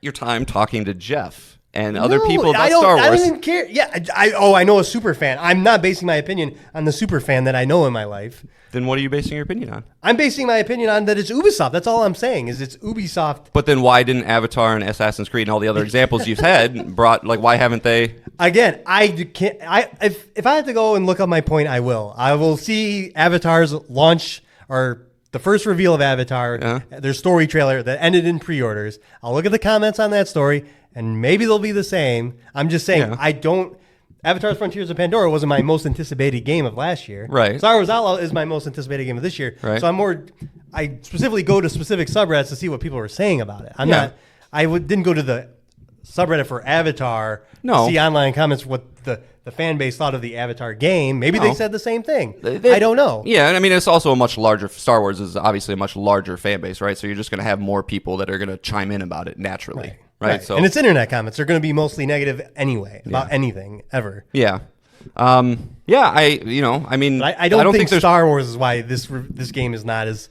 your time talking to Jeff and other people about Star Wars. I don't even care. Yeah, I know a super fan. I'm not basing my opinion on the super fan that I know in my life. Then what are you basing your opinion on? I'm basing my opinion on that it's Ubisoft. That's all I'm saying is it's Ubisoft. But then why didn't Avatar and Assassin's Creed and all the other examples you've had why haven't they? Again, I can't. If I have to go and look up my point, I will. I will see Avatar's launch or the first reveal of Avatar, their story trailer that ended in pre-orders. I'll look at the comments on that story, and maybe they'll be the same. I'm just saying, I don't. Avatar's Frontiers of Pandora wasn't my most anticipated game of last year. Right. Star Wars Outlaws is my most anticipated game of this year. Right. So I specifically go to specific subreddits to see what people are saying about it. Didn't go to the subreddit for Avatar to see online comments what the fan base thought of the Avatar game. Maybe they said the same thing. I don't know. Yeah, and I mean, it's also a much larger, Star Wars is obviously a much larger fan base, right? So you're just going to have more people that are going to chime in about it naturally. Right. So, and it's internet comments. They're going to be mostly negative anyway about anything ever. Yeah. I mean, but I don't think Star Wars is why this game is not as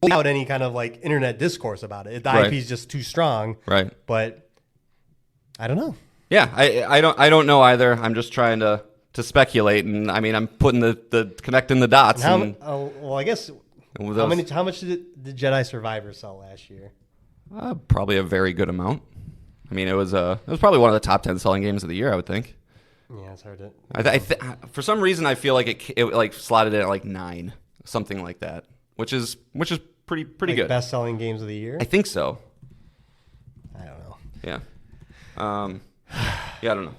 without any kind of like internet discourse about it. The IP is just too strong. Right. But I don't know. Yeah, I don't know either. I'm just trying to speculate, and I mean, I'm putting the connecting the dots. I guess how much did Jedi Survivor sell last year? Probably a very good amount. I mean, it was probably one of the top 10 selling games of the year, I would think. Yeah, it's hard to. For some reason, I feel like it like slotted in at like 9, something like that, which is pretty good. Best selling games of the year. I think so. I don't know. Yeah. Yeah, I don't know.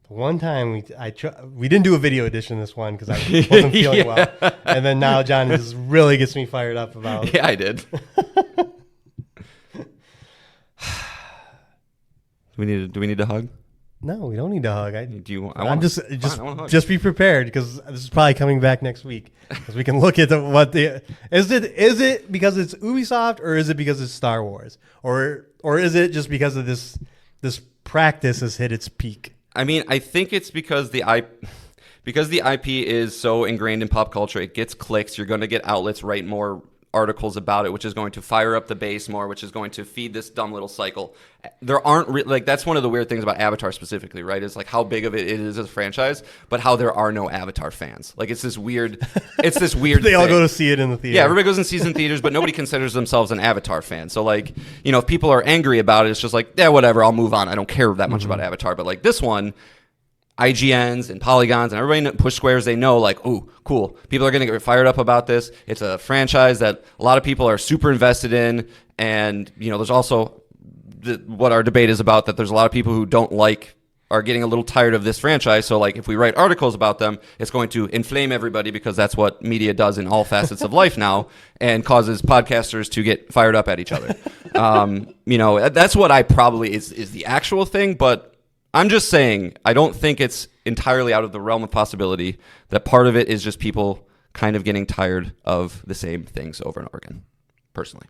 One time we didn't do a video edition of this one because I wasn't feeling well, and then now John just really gets me fired up about. Yeah, I did. Do we need to hug? No, we don't need to hug. Just be prepared because this is probably coming back next week because we can look at is it because it's Ubisoft or is it because it's Star Wars or is it just because of this practice has hit its peak? I mean, I think it's because the IP is so ingrained in pop culture, it gets clicks. You're going to get outlets write more articles about it, which is going to fire up the base more, which is going to feed this dumb little cycle. There aren't that's one of the weird things about Avatar specifically, right? Is like how big of it is as a franchise, but how there are no Avatar fans. Like it's this weird they all go to see it in the theater. Yeah, everybody goes and sees it in theaters, but nobody considers themselves an Avatar fan. So like, if people are angry about it, it's just like, yeah, whatever, I'll move on. I don't care that much about Avatar. But like this one, IGNs and Polygons and everybody push squares, they know like, oh, cool. People are going to get fired up about this. It's a franchise that a lot of people are super invested in. And, there's also what our debate is about, that there's a lot of people who are getting a little tired of this franchise. So like if we write articles about them, it's going to inflame everybody because that's what media does in all facets of life now and causes podcasters to get fired up at each other. That's what I probably is the actual thing, but I'm just saying, I don't think it's entirely out of the realm of possibility that part of it is just people kind of getting tired of the same things over and over again, personally.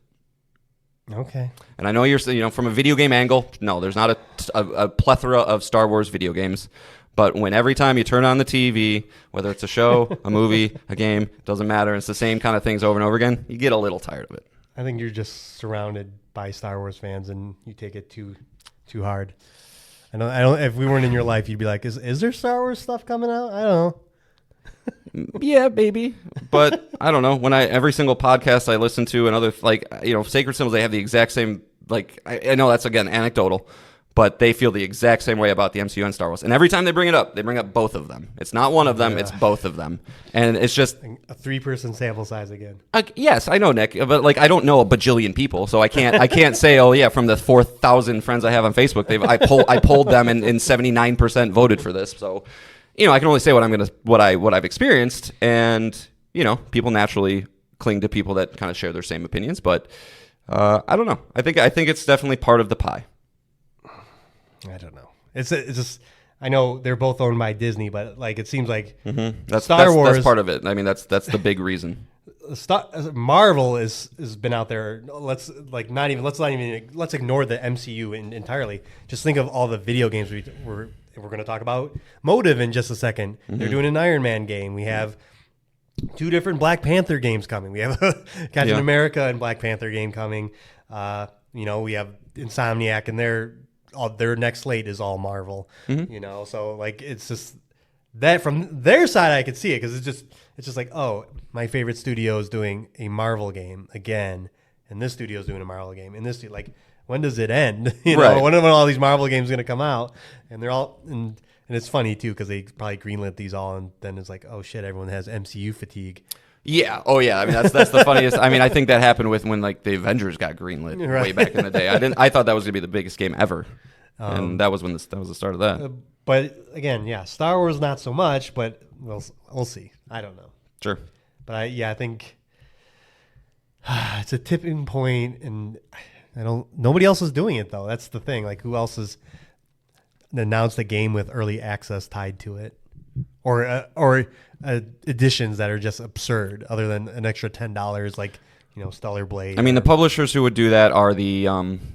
Okay. And I know you're, from a video game angle, no, there's not a plethora of Star Wars video games, but when every time you turn on the TV, whether it's a show, a movie, a game, doesn't matter, it's the same kind of things over and over again, you get a little tired of it. I think you're just surrounded by Star Wars fans and you take it too hard. I don't. If we weren't in your life, you'd be like, "Is there Star Wars stuff coming out?" I don't know. Yeah, maybe, but I don't know. When every single podcast I listen to and other Sacred Symbols, they have the exact same. I know that's again anecdotal, but they feel the exact same way about the MCU and Star Wars. And every time they bring up both of them. It's not one of them; it's both of them. And it's just a 3-person sample size again. Yes, I know, Nick, but I don't know a bajillion people, so I can't say, oh yeah, from the 4,000 friends I have on Facebook, I polled them and 79% voted for this. So, I can only say what I've experienced, and people naturally cling to people that kind of share their same opinions. But I don't know. I think it's definitely part of the pie. I don't know. It's just. I know they're both owned by Disney, but like it seems like that's Star Wars. That's part of it. I mean, that's the big reason. Marvel has been out there. Let's ignore the MCU entirely. Just think of all the video games we're going to talk about. Motive in just a second. They're doing an Iron Man game. We have 2 different Black Panther games coming. We have a Captain America and Black Panther game coming. We have Insomniac and their next slate is all Marvel. So like it's just that from their side I could see it because it's just like, oh, my favorite studio is doing a Marvel game again, and this studio is doing a Marvel game, and this like when does it end? Right. When all these Marvel games are going to come out, and they're all and it's funny too because they probably greenlit these all, and then it's like, oh shit, everyone has MCU fatigue. Yeah. Oh, yeah. I mean, that's the funniest. I mean, I think that happened when like the Avengers got greenlit way back in the day. I thought that was gonna be the biggest game ever, and that was the start of that. But again, yeah, Star Wars not so much, but we'll see. I don't know. Sure. But I think it's a tipping point, and nobody else is doing it though. That's the thing. Like, who else has announced a game with early access tied to it, or editions that are just absurd, other than an extra $10, like Stellar Blade. I mean, the publishers who would do that are the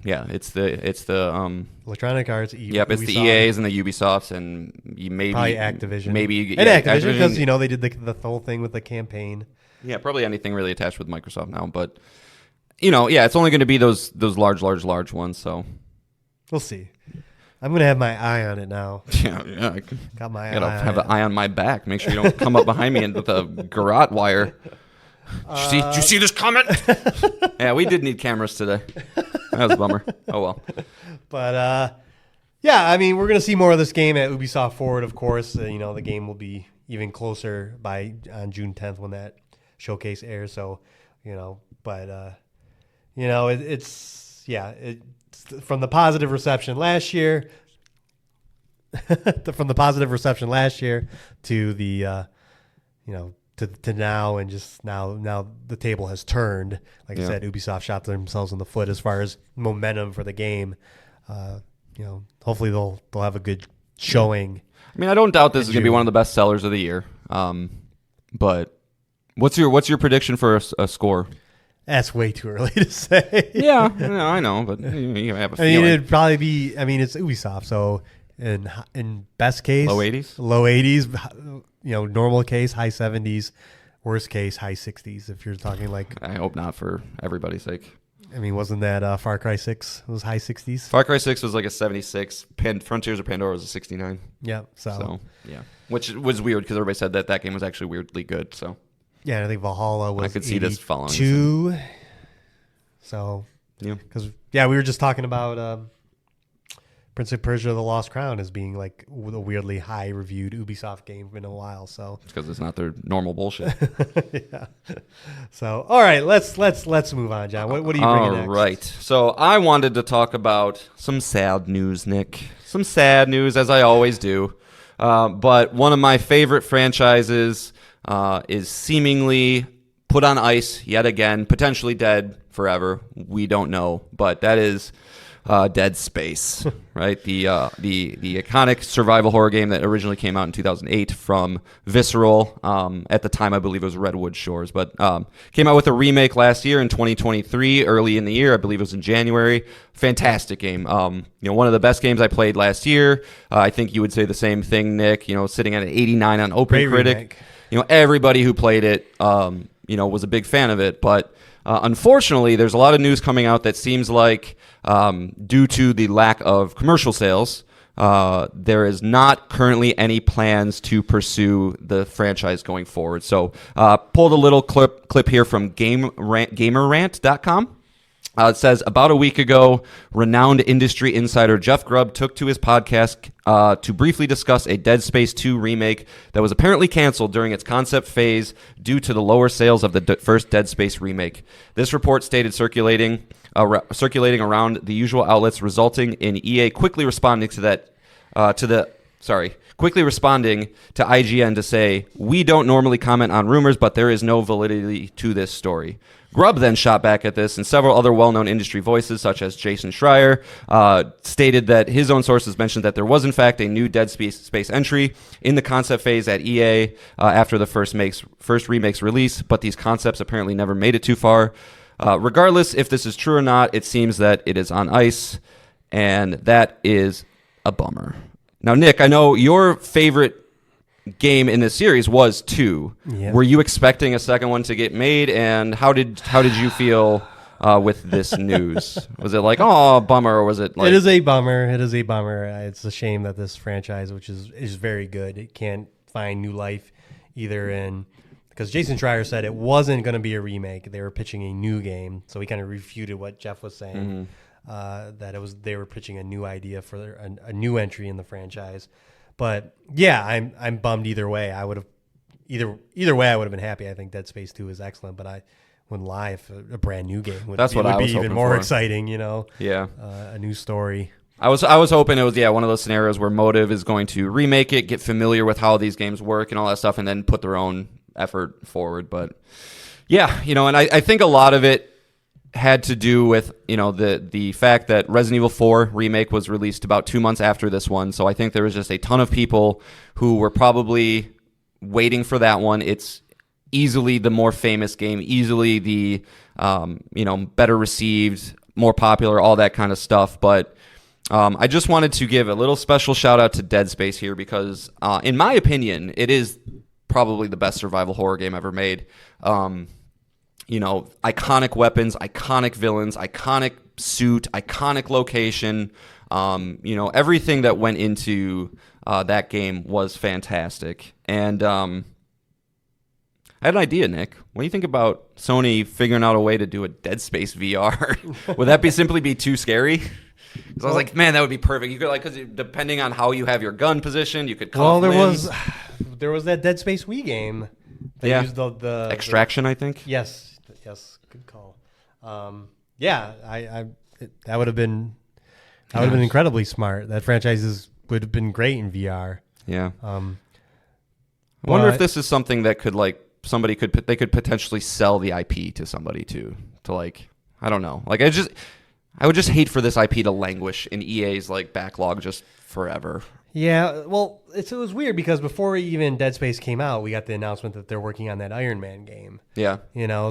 it's the Electronic Arts. Yep, it's the EAs and the Ubisofts, and maybe probably Activision. Maybe Activision because they did the whole thing with the campaign. Yeah, probably anything really attached with Microsoft now, but it's only going to be those large ones. So we'll see. I'm going to have my eye on it now. Yeah. Got my eye on it. Have an eye on my back. Make sure you don't come up behind me with a garrote wire. Did you see this comment? Yeah, we did need cameras today. That was a bummer. Oh, well. But, I mean, we're going to see more of this game at Ubisoft Forward, of course. The game will be even closer on June 10th when that showcase airs. So, it's from the positive reception last year, to the, to now, and just now the table has turned. Like I said, Ubisoft shot themselves in the foot as far as momentum for the game. Hopefully they'll have a good showing. I mean, I don't doubt this is going to be one of the best sellers of the year. But what's your prediction for a score? That's way too early to say. Yeah, I know, but you have a feeling. I mean, it'd probably be. I mean, it's Ubisoft, so in best case, low 80s. Normal case, high 70s. Worst case, high 60s. If you're talking like, I hope not for everybody's sake. I mean, wasn't that Far Cry 6 was high 60s? Far Cry 6 was like a 76. Frontiers of Pandora was a 69. Yeah. So yeah, which was weird because everybody said that game was actually weirdly good. So. Yeah, and I think Valhalla was. I could see this following. 2. So, because we were just talking about Prince of Persia: The Lost Crown as being like a weirdly high reviewed Ubisoft game in a while. So it's because it's not their normal bullshit. Yeah. So all right, let's move on, John. What do you bring next? All right. So I wanted to talk about some sad news, Nick. Some sad news, as I always do. But one of my favorite franchises. Is seemingly put on ice yet again, potentially dead forever. We don't know, but that is Dead Space, right? The iconic survival horror game that originally came out in 2008 from Visceral. At the time, I believe it was Redwood Shores, but came out with a remake last year in 2023, early in the year. I believe it was in January. Fantastic game. One of the best games I played last year. I think you would say the same thing, Nick. Sitting at an 89 on OpenCritic. Remake. Everybody who played it, was a big fan of it. But unfortunately, there's a lot of news coming out that seems like due to the lack of commercial sales, there is not currently any plans to pursue the franchise going forward. So pulled a little clip here from GamerRant.com. It says, about a week ago, renowned industry insider Jeff Grubb took to his podcast to briefly discuss a Dead Space 2 remake that was apparently canceled during its concept phase due to the lower sales of the first Dead Space remake. This report stated circulating around the usual outlets, resulting in EA quickly responding to that to the quickly responding to IGN to say, "We don't normally comment on rumors, but there is no validity to this story." Grubb then shot back at this, and several other well-known industry voices, such as Jason Schreier, stated that his own sources mentioned that there was, in fact, a new Dead Space entry in the concept phase at EA after the first remake's release, but these concepts apparently never made it too far. Regardless if this is true or not, it seems that it is on ice, and that is a bummer. Now, Nick, I know your favorite game in this series was 2. Yeah. Were you expecting a second one to get made, and how did you feel with this news? Was it like, oh, bummer, or was it like... It is a bummer. It's a shame that this franchise, which is very good, it can't find new life either in... Because Jason Schreier said it wasn't going to be a remake. They were pitching a new game, so he kind of refuted what Jeff was saying, that they were pitching a new idea for a new entry in the franchise. But yeah, I'm bummed either way. I would have either way I would have been happy. I think Dead Space 2 is excellent, but I wouldn't lie if a brand new game would be even more exciting. Yeah, a new story. I was hoping it was one of those scenarios where Motive is going to remake it, get familiar with how these games work and all that stuff, and then put their own effort forward. But yeah, and I think a lot of it had to do with the fact that Resident Evil 4 remake was released about 2 months after this one, so I think there was just a ton of people who were probably waiting for that one. It's easily the more famous game, easily the better received, more popular, all that kind of stuff. But I just wanted to give a little special shout out to Dead Space here because in my opinion it is probably the best survival horror game ever made. Iconic weapons, iconic villains, iconic suit, iconic location. Everything that went into that game was fantastic. And I had an idea, Nick. What do you think about Sony figuring out a way to do a Dead Space VR? Would that simply be too scary? Because I was like, man, that would be perfect. You could because depending on how you have your gun positioned, you could cuff limbs. There was that Dead Space Wii game. They used the Extraction, I think. Yes, good call. That would have been incredibly smart. That franchise would have been great in VR. Yeah. I wonder if this is something that could they could potentially sell the IP to somebody to I don't know. I would just hate for this IP to languish in EA's backlog just forever. Yeah, well, it was weird because before even Dead Space came out, we got the announcement that they're working on that Iron Man game. Yeah.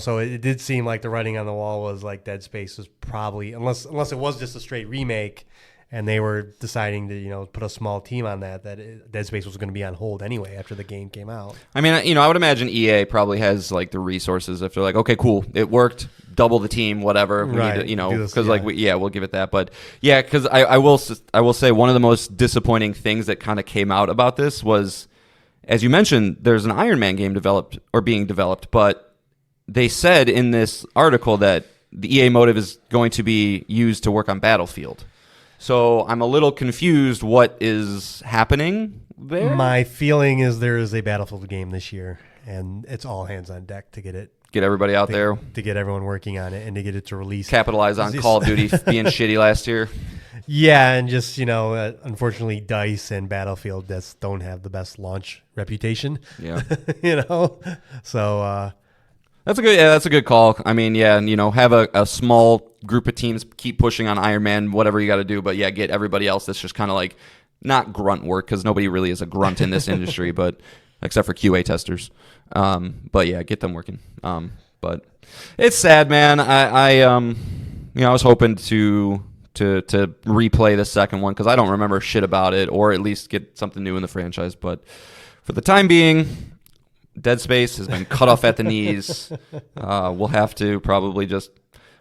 So it did seem like the writing on the wall was Dead Space was probably, unless it was just a straight remake, and they were deciding to put a small team on that Dead Space was going to be on hold anyway after the game came out. I mean, I would imagine EA probably has the resources if they're like, okay, cool, it worked, double the team, whatever. We right. need to, because we'll give it that. But yeah, because I will say one of the most disappointing things that kind of came out about this was, as you mentioned, there's an Iron Man game being developed, but they said in this article that the EA Motive is going to be used to work on Battlefield. So I'm a little confused what is happening there. My feeling is there is a Battlefield game this year, and it's all hands on deck to get it. Get everybody out there. To get everyone working on it and to get it to release. Capitalize on Call of Duty being shitty last year. Yeah, and just, unfortunately, DICE and Battlefield just don't have the best launch reputation. Yeah. So... That's a good call. I mean, have a small group of teams keep pushing on Iron Man, whatever you got to do, but get everybody else that's just kind of not grunt work because nobody really is a grunt in this industry, but except for QA testers. But yeah, get them working. But it's sad, man. I was hoping to replay the second one because I don't remember shit about it, or at least get something new in the franchise. But for the time being, Dead Space has been cut off at the knees. We'll have to probably just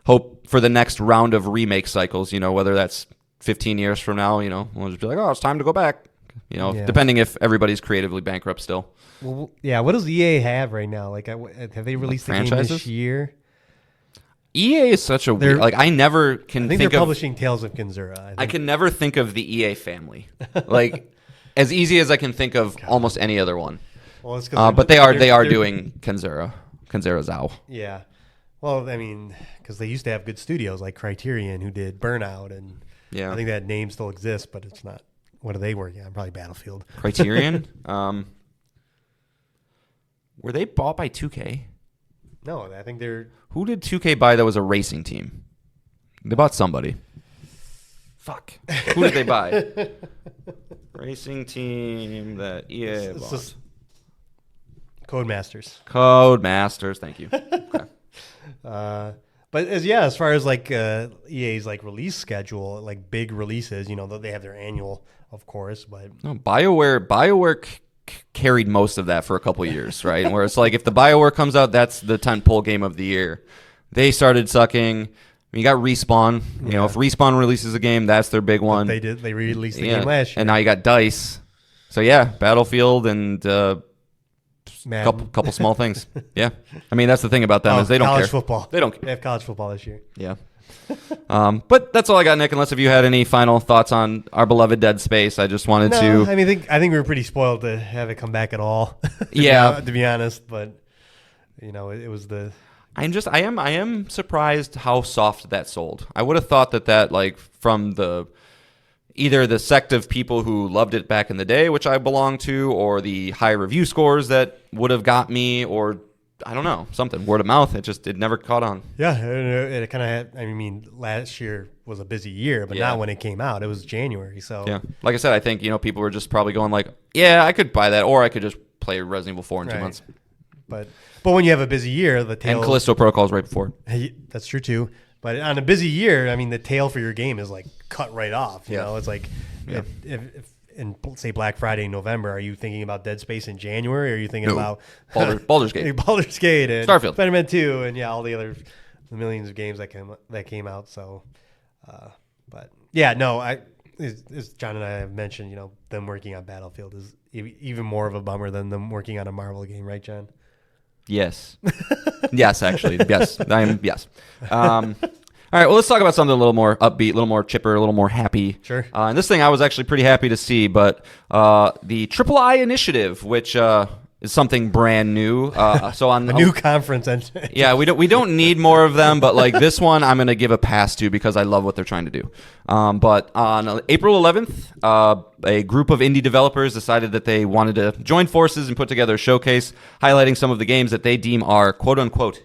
hope for the next round of remake cycles, whether that's 15 years from now, we'll just be like, oh, it's time to go back, depending if everybody's creatively bankrupt still. Well, yeah, what does EA have right now? Have they released the game this year? EA is such a weird, I never can think they're of... publishing Tales of Kinzura. I can never think of the EA family. As easy as I can think of almost any other one. Well, it's but they are doing Kinzura Zao. Yeah, well, I mean, because they used to have good studios like Criterion, who did Burnout, and I think that name still exists, but it's not What are they working on? Probably Battlefield. Criterion. Were they bought by 2K? No, I think they're... Who did 2K buy that was a racing team? They bought somebody. Fuck. Who did they buy? Racing team that EA bought. Just Codemasters. Codemasters. Thank you. Okay. But as far as like EA's like release schedule, like big releases, they have their annual, of course, but No, BioWare carried most of that for a couple of years, right? Where it's like if the BioWare comes out, that's the tentpole game of the year. They started sucking. You got Respawn. You know, if Respawn releases a game, that's their big one. They did. They released the game last year. And now you got DICE. So yeah, Battlefield and couple small things. Yeah, I mean that's the thing about them is they don't college care. Football. They don't care. They have college football this year. Yeah. But that's all I got, Nick. Unless if you had any final thoughts on our beloved Dead Space, I just wanted to. I mean, I think we were pretty spoiled to have it come back at all. Yeah, to be honest, but it was the. I am surprised how soft that sold. I would have thought that like from either the sect of people who loved it back in the day, which I belong to, or the high review scores that would have got me, or I don't know, something word of mouth. It never caught on. Yeah, it kind of had. I mean, last year was a busy year, but not when it came out. It was January, so yeah. Like I said, I think people were just probably going like, yeah, I could buy that, or I could just play Resident Evil 4 in 2 months. But when you have a busy year, the tail... And Callisto Protocol is right before. That's true, too. But on a busy year, I mean, the tail for your game is, like, cut right off. You know, it's like, if in, say, Black Friday in November, are you thinking about Dead Space in January? Or are you thinking about... Baldur's Gate. Baldur's Gate and... Starfield. Spider-Man 2 and, all the other millions of games that came out. So, but, yeah, no, as John and I have mentioned, them working on Battlefield is even more of a bummer than them working on a Marvel game, right, John? Yes. Yes, actually. Yes. Yes. All right. Well, let's talk about something a little more upbeat, a little more chipper, a little more happy. Sure. And this thing I was actually pretty happy to see, but the I initiative, which is something brand new. So on a new conference engine. Yeah, we don't need more of them, but like this one, I'm gonna give a pass to because I love what they're trying to do. But on April 11th, a group of indie developers decided that they wanted to join forces and put together a showcase highlighting some of the games that they deem are quote unquote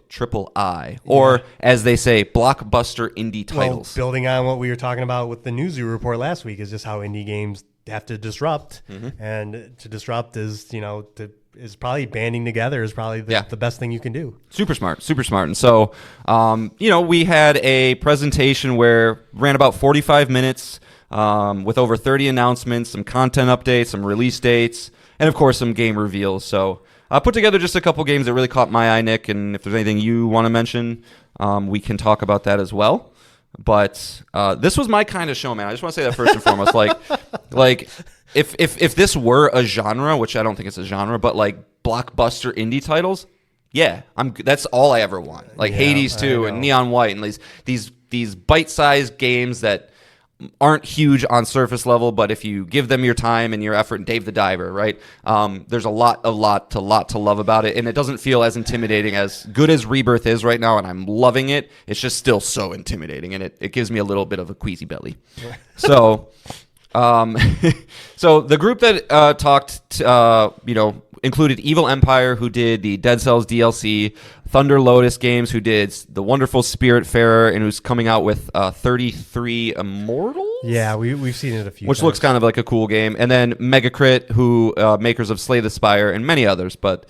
I, or as they say, blockbuster indie titles. Well, building on what we were talking about with the Newzoo report last week is just how indie games have to disrupt, and to disrupt is is probably banding together is probably the best thing you can do. Super smart. And so, we had a presentation where ran about 45 minutes with over 30 announcements, some content updates, some release dates, and of course some game reveals. So I put together just a couple games that really caught my eye, Nick, and if there's anything you want to mention, we can talk about that as well. But this was my kind of show, man. I just want to say that first and foremost. Like if this were a genre, which I don't think it's a genre, but like blockbuster indie titles, yeah, that's all I ever want. Like Hades 2 and Neon White and these bite-sized games that aren't huge on surface level, but if you give them your time and your effort, and Dave the Diver, right? There's a lot to love about it, and it doesn't feel as intimidating as good as Rebirth is right now, and I'm loving it. It's just still so intimidating, and it gives me a little bit of a queasy belly. So, so the group that talked, included Evil Empire, who did the Dead Cells DLC, Thunder Lotus Games, who did the wonderful Spiritfarer, and who's coming out with 33 Immortals? Yeah, we've seen it a few Which times. looks kind of like a cool game. And then Megacrit, who makers of Slay the Spire and many others, but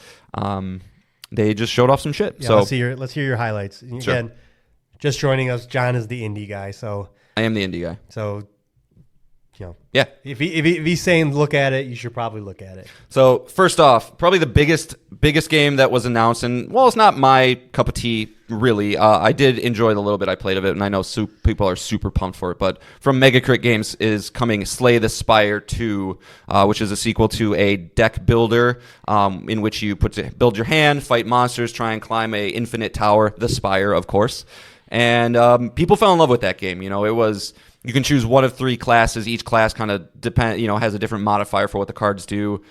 they just showed off some shit. Yeah, so let's hear your highlights. Again, just joining us, John is the indie guy, so I am the indie guy. So yeah. If he's saying look at it, you should probably look at it. So first off, probably the biggest game that was announced, and well, it's not my cup of tea really. I did enjoy the little bit I played of it, and I know people are super pumped for it. But from Megacrit Games is coming Slay the Spire 2, which is a sequel to a deck builder in which you build your hand, fight monsters, try and climb a infinite tower, the Spire, of course. And people fell in love with that game. It was. You can choose one of 3 classes. Each class kind of has a different modifier for what the cards do.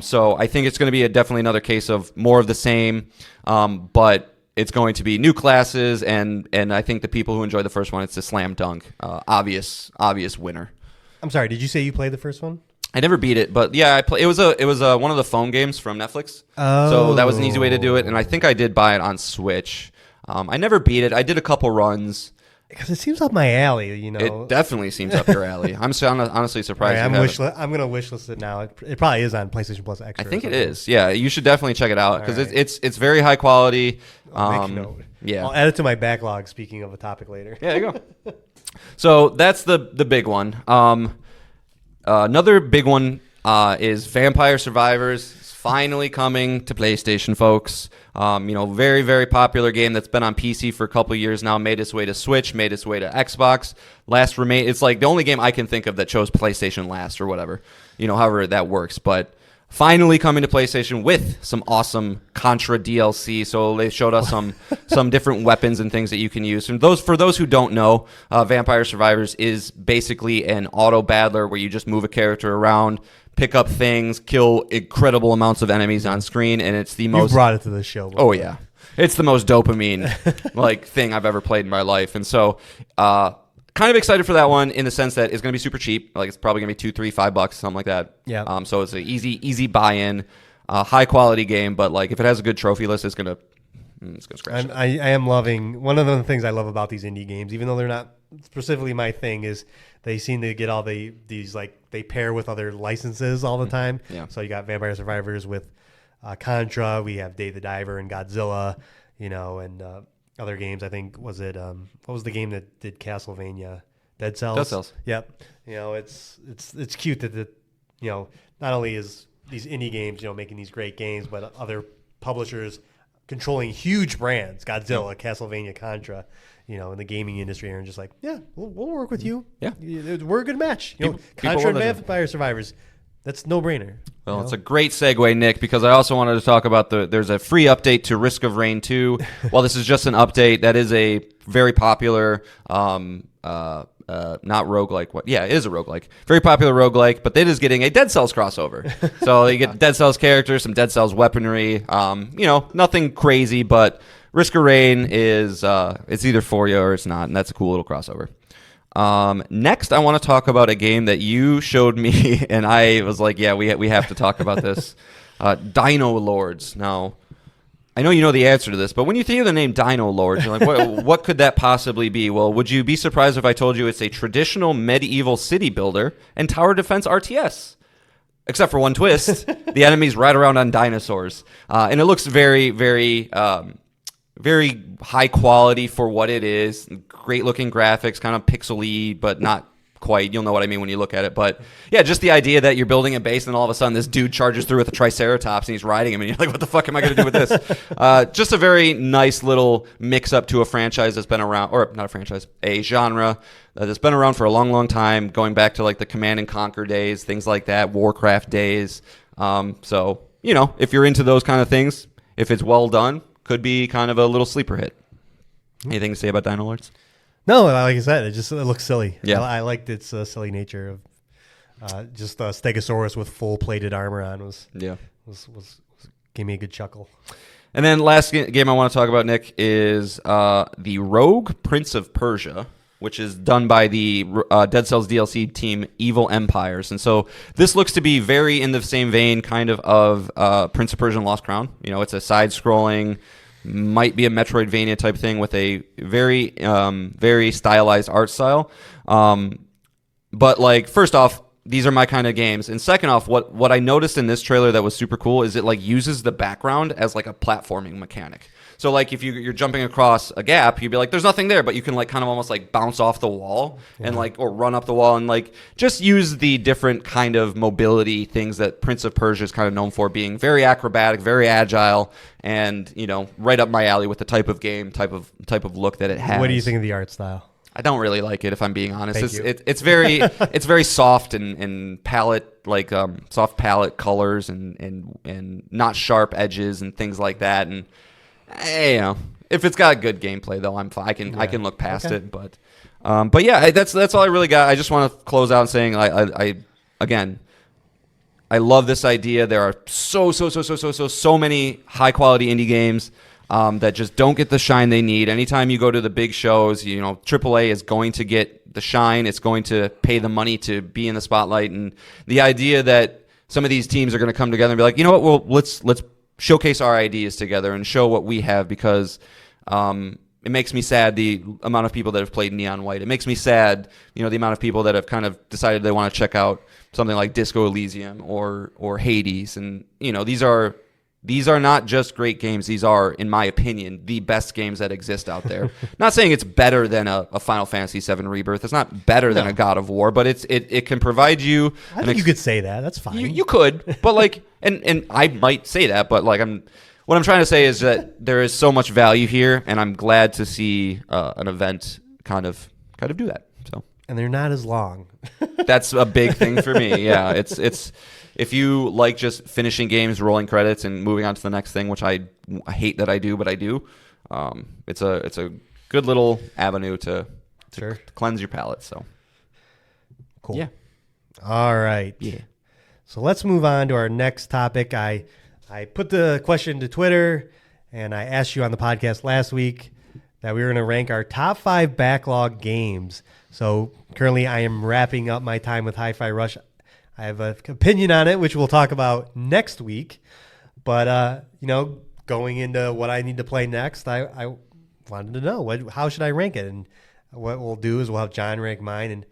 So I think it's going to be definitely another case of more of the same, but it's going to be new classes, and I think the people who enjoyed the first one, it's a slam dunk, obvious winner. I'm sorry. Did you say you played the first one? I never beat it, but yeah, it was one of the phone games from Netflix. So that was an easy way to do it, and I think I did buy it on Switch. I never beat it. I did a couple runs. Because it seems up my alley, you know. It definitely seems up your alley. I'm honestly surprised. Right, I'm going to wishlist it now. It probably is on PlayStation Plus Extra. I think it is. Yeah, you should definitely check it out because it's very high quality. I'll make a note. Yeah, I'll add it to my backlog. Speaking of a topic later. Yeah, there you go. So that's the big one. Another big one is Vampire Survivors. It's finally coming to PlayStation, folks. Very, very popular game that's been on PC for a couple of years now. Made its way to Switch, made its way to Xbox. It's like the only game I can think of that chose PlayStation last or whatever. However that works. But finally coming to PlayStation with some awesome Contra DLC. So they showed us some different weapons and things that you can use. And for those who don't know, Vampire Survivors is basically an auto battler where you just move a character around, pick up things, kill incredible amounts of enemies on screen, and it's the most. You brought it to the show. Oh yeah, it's the most dopamine thing I've ever played in my life, and so kind of excited for that one in the sense that it's going to be super cheap. Like it's probably going to be $2, $3, $5, something like that. Yeah. So it's an easy buy-in, high quality game, but like if it has a good trophy list, it's gonna scratch it. I am loving one of the things I love about these indie games, even though they're not specifically my thing, is they seem to get all these they pair with other licenses all the time. Yeah. So you got Vampire Survivors with Contra. We have Dave the Diver and Godzilla, and other games. I think what was the game that did Castlevania? Dead Cells. Dead Cells. Yep. It's cute that not only is these indie games making these great games, but other publishers controlling huge brands, Godzilla, Castlevania, Contra, in the gaming industry, are just like, yeah, we'll work with you. Yeah. We're a good match. Contra and Vampire Survivors, that's no brainer. Well, it's a great segue, Nick, because I also wanted to talk about there's a free update to Risk of Rain 2. While this is just an update, that is a very popular, not roguelike. Yeah, it is a roguelike. Very popular roguelike, but it is getting a Dead Cells crossover. So you get Dead Cells characters, some Dead Cells weaponry. Nothing crazy, but Risk of Rain is it's either for you or it's not, and that's a cool little crossover. Next, I want to talk about a game that you showed me, and I was like, yeah, we have to talk about this. Dino Lords. Now, I know you know the answer to this, but when you think of the name Dino Lords, you're like, what could that possibly be? Well, would you be surprised if I told you it's a traditional medieval city builder and tower defense RTS? Except for one twist, the enemies ride around on dinosaurs. And it looks very, very, very high quality for what it is. Great looking graphics, kind of pixely, but not quite. You'll know what I mean when you look at it. But yeah, just the idea that you're building a base and all of a sudden this dude charges through with a Triceratops and he's riding him and you're like, what the fuck am I going to do with this? Just a very nice little mix up to a franchise that's been around, or not a franchise, a genre that's been around for a long, long time, going back to like the Command and Conquer days, things like that, Warcraft days. So, if you're into those kind of things, if it's well done, could be kind of a little sleeper hit. Anything to say about Dino Lords? No, like I said, it looks silly. Yeah. I liked its silly nature of just a Stegosaurus with full plated armor on was gave me a good chuckle. And then last game I want to talk about, Nick, is the Rogue Prince of Persia, which is done by the Dead Cells DLC team Evil Empires. And so this looks to be very in the same vein kind of Prince of Persia and Lost Crown. It's a side-scrolling, might be a Metroidvania type thing with a very, very stylized art style. But first off, these are my kind of games. And second off, what I noticed in this trailer that was super cool is it uses the background as a platforming mechanic. So if you're jumping across a gap, you'd be like, there's nothing there, but you can kind of almost bounce off the wall and or run up the wall and just use the different kind of mobility things that Prince of Persia is kind of known for, being very acrobatic, very agile, and right up my alley with the type of game, type of look that it has. What do you think of the art style? I don't really like it, if I'm being honest. It's very it's very soft and palette soft palette colors and not sharp edges and things like that. And if it's got good gameplay though, I'm fine. I can look past it. But yeah, that's all I really got. I just want to close out saying I love this idea. There are so many high quality indie games. that just don't get the shine they need. Anytime you go to the big shows, AAA is going to get the shine. It's going to pay the money to be in the spotlight. And the idea that some of these teams are going to come together and be like, you know what, well, let's showcase our ideas together and show what we have, because it makes me sad the amount of people that have played Neon White. It makes me sad, the amount of people that have kind of decided they want to check out something like Disco Elysium or Hades. And, these are not just great games. These are, in my opinion, the best games that exist out there. Not saying it's better than a Final Fantasy VII Rebirth. It's not better than a God of War, but it can provide you. I think you could say that. That's fine. You could, but and I might say that, but what I'm trying to say is that there is so much value here, and I'm glad to see an event kind of do that. So, and they're not as long. That's a big thing for me. Yeah, it's. If you like just finishing games, rolling credits, and moving on to the next thing, which I hate that I do, but I do, it's a good little avenue to cleanse your palate. So cool. Yeah. All right. Yeah. So let's move on to our next topic. I put the question to Twitter, and I asked you on the podcast last week that we were going to rank our top 5 backlog games. So currently I am wrapping up my time with Hi-Fi Rush. I have an opinion on it, which we'll talk about next week. But, going into what I need to play next, I wanted to know, how should I rank it? And what we'll do is we'll have John rank mine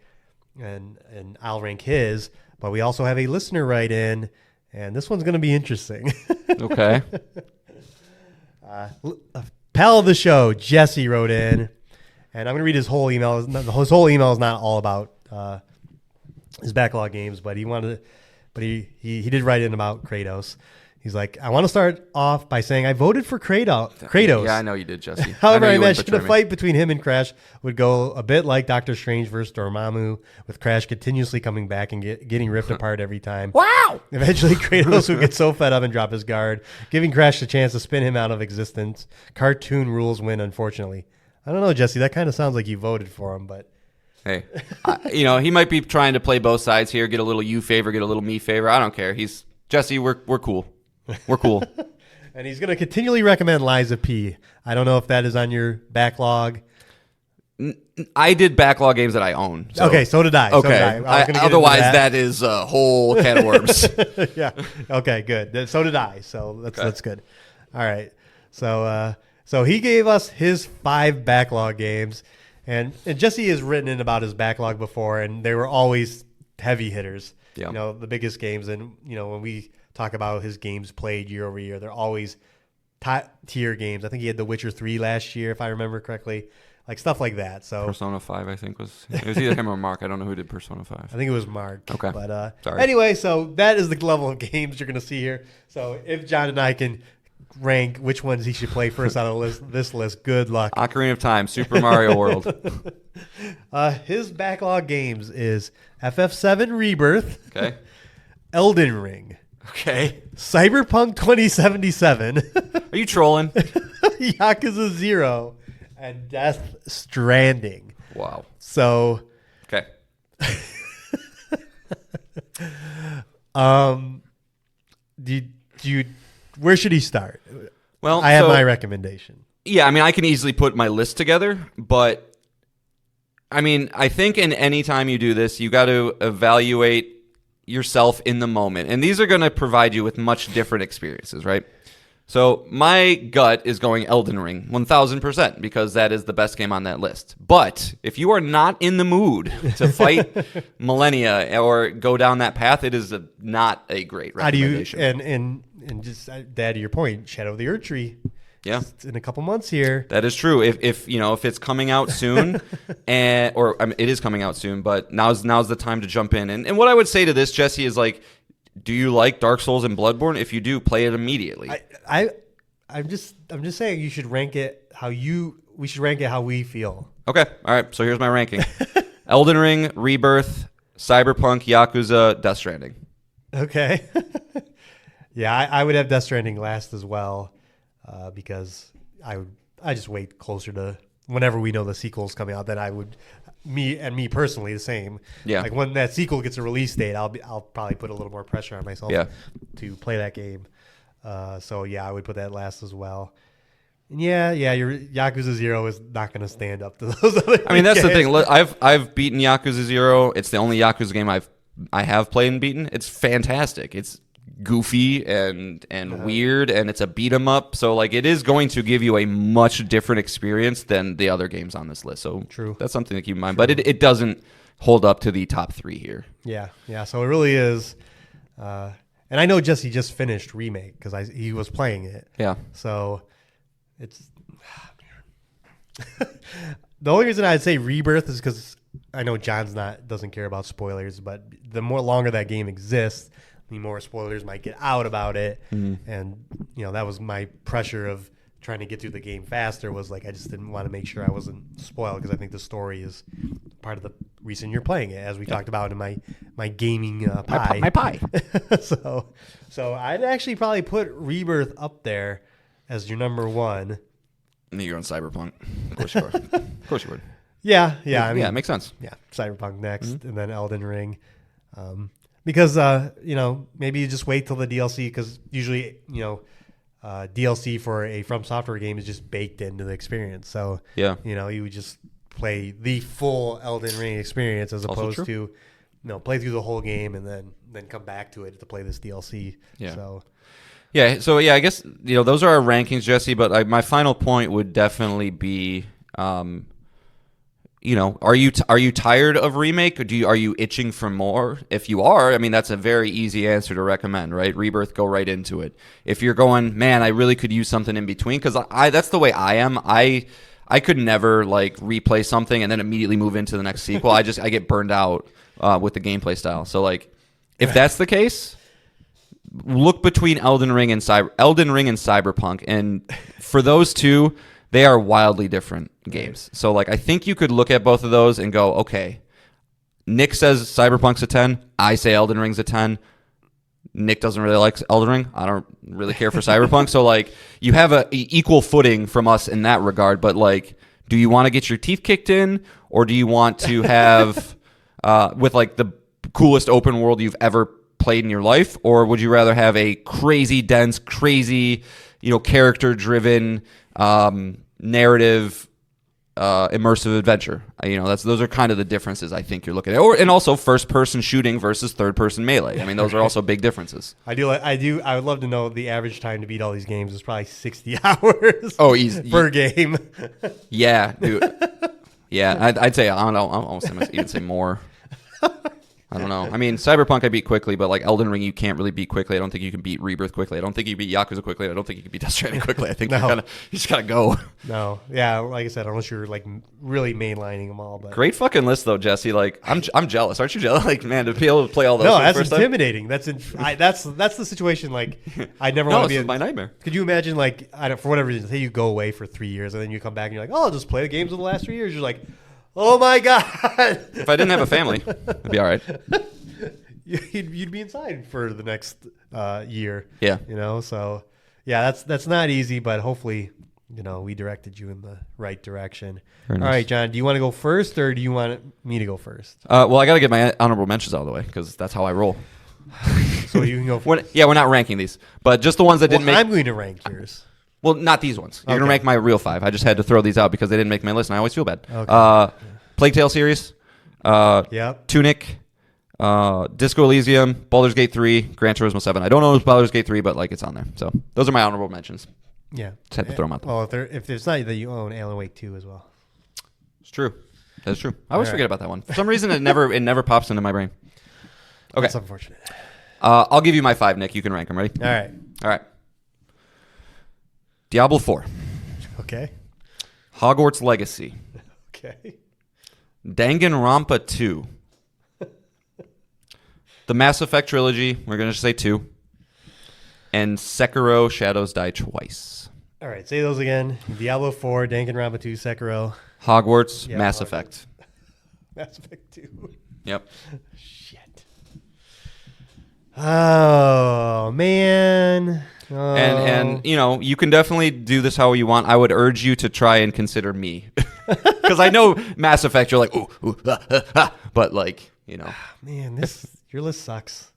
and I'll rank his. But we also have a listener write in, and this one's going to be interesting. Okay. A pal of the show, Jesse, wrote in, and I'm going to read his whole email. His whole email is not all about his backlog games, but he did write in about Kratos. He's like, I want to start off by saying I voted for Kratos. Yeah, I know you did, Jesse. However, I imagine a fight between him and Crash would go a bit like Doctor Strange versus Dormammu, with Crash continuously coming back and getting ripped apart every time. Wow! Eventually, Kratos would get so fed up and drop his guard, giving Crash the chance to spin him out of existence. Cartoon rules win, unfortunately. I don't know, Jesse. That kind of sounds like you voted for him, but... Hey, he might be trying to play both sides here, get a little you favor, get a little me favor. I don't care. Jesse, we're cool. We're cool. And he's going to continually recommend Lies of P. I don't know if that is on your backlog. I did backlog games that I own. So. Okay, so did I. Okay. So did I. Otherwise, that is a whole can of worms. Yeah. Okay, good. So did I. So that's good. All right. So he gave us his 5 backlog games. And Jesse has written in about his backlog before, and they were always heavy hitters. Yeah. The biggest games. And, when we talk about his games played year over year, they're always top tier games. I think he had The Witcher 3 last year, if I remember correctly. Like stuff like that. So Persona 5, I think, it was either him or Mark. I don't know who did Persona 5. I think it was Mark. Okay. But sorry. Anyway, so that is the level of games you're going to see here. So if John and I can rank which ones he should play first out of this list, good luck. Ocarina of Time, Super Mario World. His backlog games is FF7 Rebirth. Okay. Elden Ring. Okay. Cyberpunk 2077. Are you trolling? Yakuza 0. And Death Stranding. Wow. So. Okay. Where should he start? Well, I have my recommendation. Yeah, I mean, I can easily put my list together, but I mean, I think in any time you do this, you got to evaluate yourself in the moment. And these are going to provide you with much different experiences, right? So my gut is going Elden Ring 1,000% because that is the best game on that list. But if you are not in the mood to fight Millennia or go down that path, it is not a great recommendation. How do you, and just to add to your point, Shadow of the Erdtree. Yeah, it's in a couple months here. That is true. If it's coming out soon, it is coming out soon, but now's the time to jump in. And what I would say to this, Jesse, is like, do you like Dark Souls and Bloodborne? If you do, play it immediately. I'm just saying you should rank it we should rank it how we feel. Okay. All right. So here's my ranking: Elden Ring, Rebirth, Cyberpunk, Yakuza, Death Stranding. Okay. Yeah, I would have Death Stranding last as well, because I just wait closer to whenever we know the sequel's coming out. Then I would. Me personally, the same. Yeah. Like when that sequel gets a release date, I'll probably put a little more pressure on myself to play that game. So yeah, I would put that last as well. Yeah, your Yakuza 0 is not going to stand up to those other I mean, that's the games. thing. Look, I've beaten Yakuza 0. It's the only Yakuza game I have played and beaten. It's fantastic. It's goofy and weird, and it's a beat 'em up. So like, it is going to give you a much different experience than the other games on this list. So True. That's something to keep in mind. But it doesn't hold up to the top 3 here. Yeah. So it really is. And I know Jesse just finished Remake because he was playing it. Yeah. So it's the only reason I'd say Rebirth is because I know John's doesn't care about spoilers, but the more longer that game exists, the more spoilers might get out about it. Mm-hmm. And that was my pressure of trying to get through the game faster. Was like I just didn't want to make sure I wasn't spoiled because I think the story is part of the reason you're playing it, as we talked about in my gaming pie. My pie. So I'd actually probably put Rebirth up there as your number 1. And you're on Cyberpunk. Of course you are. Of course you would. Yeah. I mean, yeah, it makes sense. Yeah, Cyberpunk next, and then Elden Ring. Because maybe you just wait till the DLC, because usually DLC for a From Software game is just baked into the experience. So Yeah. You would just play the full Elden Ring experience as Also opposed true. to play through the whole game and then come back to it to play this DLC. Yeah. So Yeah, I guess those are our rankings, Jesse. But my final point would definitely be, are you tired of Remake? Or are you itching for more? If you are, I mean, that's a very easy answer to recommend, right? Rebirth, go right into it. If you're going, man, I really could use something in between, because that's the way I am. I could never like replay something and then immediately move into the next sequel. I get burned out with the gameplay style. So like, if that's the case, look between Elden Ring and Cyberpunk, and for those two, they are wildly different games. So like, I think you could look at both of those and go, okay, Nick says Cyberpunk's a 10. I say Elden Ring's a 10. Nick doesn't really like Elden Ring. I don't really care for Cyberpunk. So like, you have a equal footing from us in that regard. But like, do you want to get your teeth kicked in, or do you want to have with like the coolest open world you've ever played in your life, or would you rather have a crazy dense, crazy, character driven narrative immersive adventure? Those are kind of the differences I think you're looking at. And also first person shooting versus third person melee. I mean, those are also big differences. I would love to know the average time to beat all these games is probably 60 hours. Oh, easy per game. Yeah, dude. Yeah, I'd say, I don't know, I almost even say more. I don't know. I mean, Cyberpunk I beat quickly, but like Elden Ring, you can't really beat quickly. I don't think you can beat Rebirth quickly. I don't think you beat Yakuza quickly. I don't think you can beat Death Stranding quickly. I think you just gotta go. No, yeah, like I said, unless you're like really mainlining them all. But great fucking list though, Jesse. Like I'm jealous. Aren't you jealous? Like, man, to be able to play all those. No, for the that's first time? intimidating. That's the situation. Like, I never want to be this is my nightmare. Could you imagine, like, for whatever reason, say you go away for 3 years and then you come back and you're like, oh, I'll just play the games of the last 3 years. You're like, oh my god. If I didn't have a family, it'd be all right. You'd be inside for the next year. Yeah. So yeah, that's not easy, but hopefully, we directed you in the right direction. Very nice. All right, John, do you want to go first or do you want me to go first? Well, I got to get my honorable mentions out of the way because that's how I roll. So you can go first. We're not ranking these, but just the ones that didn't make. I'm going to rank yours. Well, not these ones. You're going to rank my real 5. I just had to throw these out because they didn't make my list, and I always feel bad. Okay. Plague Tale series. Yep. Tunic. Disco Elysium, Baldur's Gate 3, Gran Turismo 7. I don't know if Baldur's Gate 3, but like it's on there. So those are my honorable mentions. Yeah. Just had to throw them out there. Well, if there's not that you own Alan Wake 2 as well. It's true. That's true. I always forget about that one. For some reason, it never pops into my brain. Okay. That's unfortunate. I'll give you my 5, Nick. You can rank them. Ready? All right. Diablo 4. Okay. Hogwarts Legacy. Okay. Danganronpa 2. The Mass Effect trilogy, we're going to say 2. And Sekiro Shadows Die Twice. All right, say those again. Diablo 4, Danganronpa 2, Sekiro. Hogwarts, Yeah, Mass Hogwarts. Effect. Mass Effect 2. Yep. Shit. Oh, man. Oh. And you can definitely do this how you want. I would urge you to try and consider me. Because I know Mass Effect, you're like, ooh, but like, Man, your list sucks.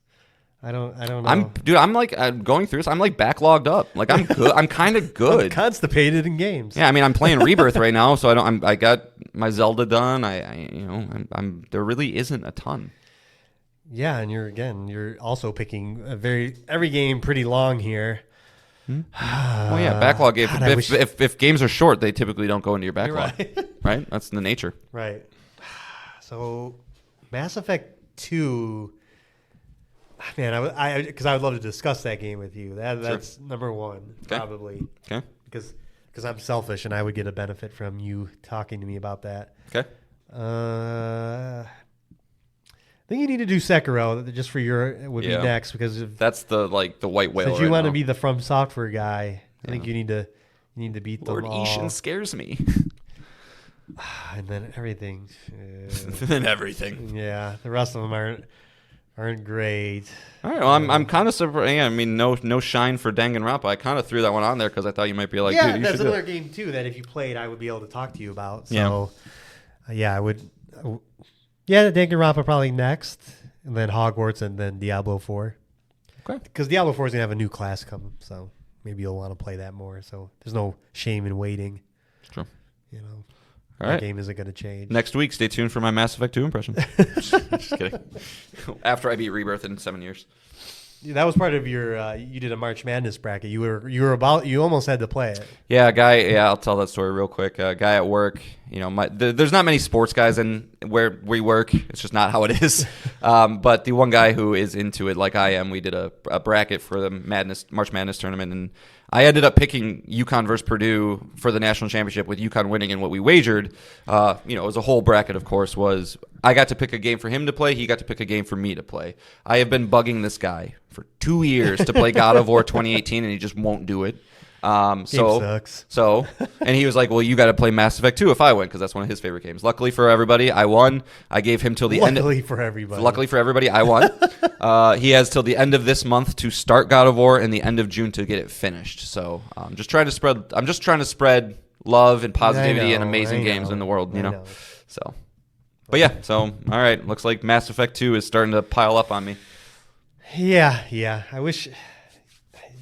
I don't know. I'm going through this. I'm like backlogged up. Like I'm good. I'm kind of good. I'm constipated in games. Yeah, I mean, I'm playing Rebirth right now, so I got my Zelda done. I'm there really isn't a ton. Yeah, and you're also picking every game pretty long here. Well, yeah, backlog. If games are short, they typically don't go into your backlog. Right. Right? That's the nature. Right. So, Mass Effect 2. Man, because I would love to discuss that game with you. That's number one, probably. Okay. Because I'm selfish and I would get a benefit from you talking to me about that. Okay. I think you need to do Sekiro just for be next because that's the white whale. Since you want to be the From Software guy, I think you need to beat them Lord all. Ishin scares me. And then everything. Then everything. Yeah, the rest of them aren't great. All right, well, I'm kind of surprised. Yeah, I mean, no shine for Danganronpa. I kind of threw that one on there because I thought you might be like, yeah, dude, that's another game too that if you played, I would be able to talk to you about. So, I would. Yeah, Danganronpa probably next, and then Hogwarts, and then Diablo 4. Okay. Because Diablo 4 is gonna have a new class coming, so maybe you'll want to play that more. So there's no shame in waiting. Sure. You know. All right. The game isn't going to change. Next week, stay tuned for my Mass Effect 2 impression. Just kidding. After I beat Rebirth in 7 years. Yeah, that was part of your. You did a March Madness bracket. You almost had to play it. Yeah, I'll tell that story real quick. A guy at work. There's not many sports guys in where we work. It's just not how it is. But the one guy who is into it, like I am, we did a bracket for the March Madness tournament, and I ended up picking UConn versus Purdue for the national championship with UConn winning, and what we wagered, it was a whole bracket, of course, was I got to pick a game for him to play. He got to pick a game for me to play. I have been bugging this guy for 2 years to play God of War 2018, and he just won't do it. Game sucks. And he was like, well, you got to play Mass Effect 2 if I win, because that's one of his favorite games. Luckily for everybody, I won. I gave him till the end. Luckily for everybody, I won. He has till the end of this month to start God of War and the end of June to get it finished. So I'm just trying to spread love and positivity and amazing games in the world, you know. So, but yeah, so all right, looks like Mass Effect 2 is starting to pile up on me. Yeah. I wish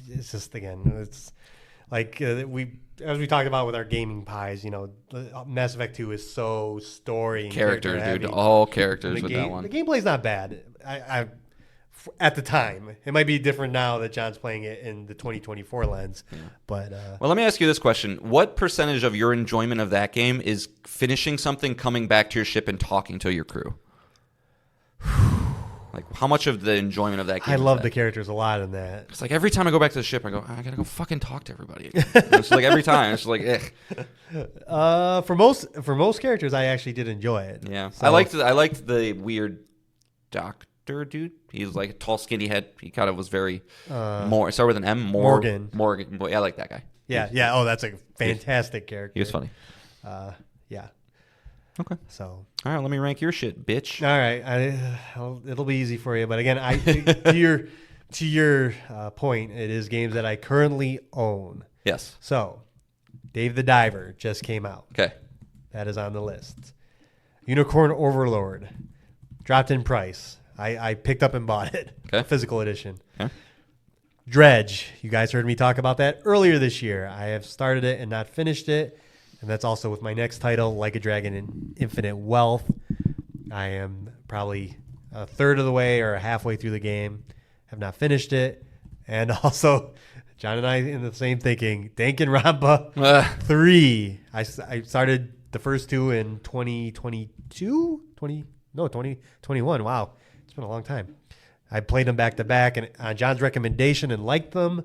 it's just it's like as we talked about with our gaming pies, Mass Effect 2 is so story and characters, heavy. dude, all characters with that one. The gameplay's not bad. At the time, it might be different now that John's playing it in the 2024 lens. Yeah. But well, let me ask you this question: what percentage of your enjoyment of that game is finishing something, coming back to your ship, and talking to your crew? Like, how much of the enjoyment of that game? I love the characters a lot in that. It's like every time I go back to the ship, I go, I gotta go fucking talk to everybody. It's like every time, it's like, For most characters, I actually did enjoy it. Yeah, so, I liked the weird doctor dude. He's like a tall, skinny head. He kind of was very more. Start with an M. Morgan. Yeah, I like that guy. Yeah. Oh, that's a fantastic character. He was funny. Yeah. Okay. So. All right, let me rank your shit, bitch. All right, it'll be easy for you. But again, to your point, it is games that I currently own. Yes. So, Dave the Diver just came out. Okay. That is on the list. Unicorn Overlord dropped in price. I picked up and bought it. Okay. Physical edition. Okay. Dredge. You guys heard me talk about that earlier this year. I have started it and not finished it. And that's also with my next title, Like a Dragon in Infinite Wealth. I am probably a third of the way or halfway through the game. Have not finished it. And also, John and I in the same thinking, Danganronpa 3. I started the first two in 2021. Wow. It's been a long time. I played them back to back and on John's recommendation and liked them.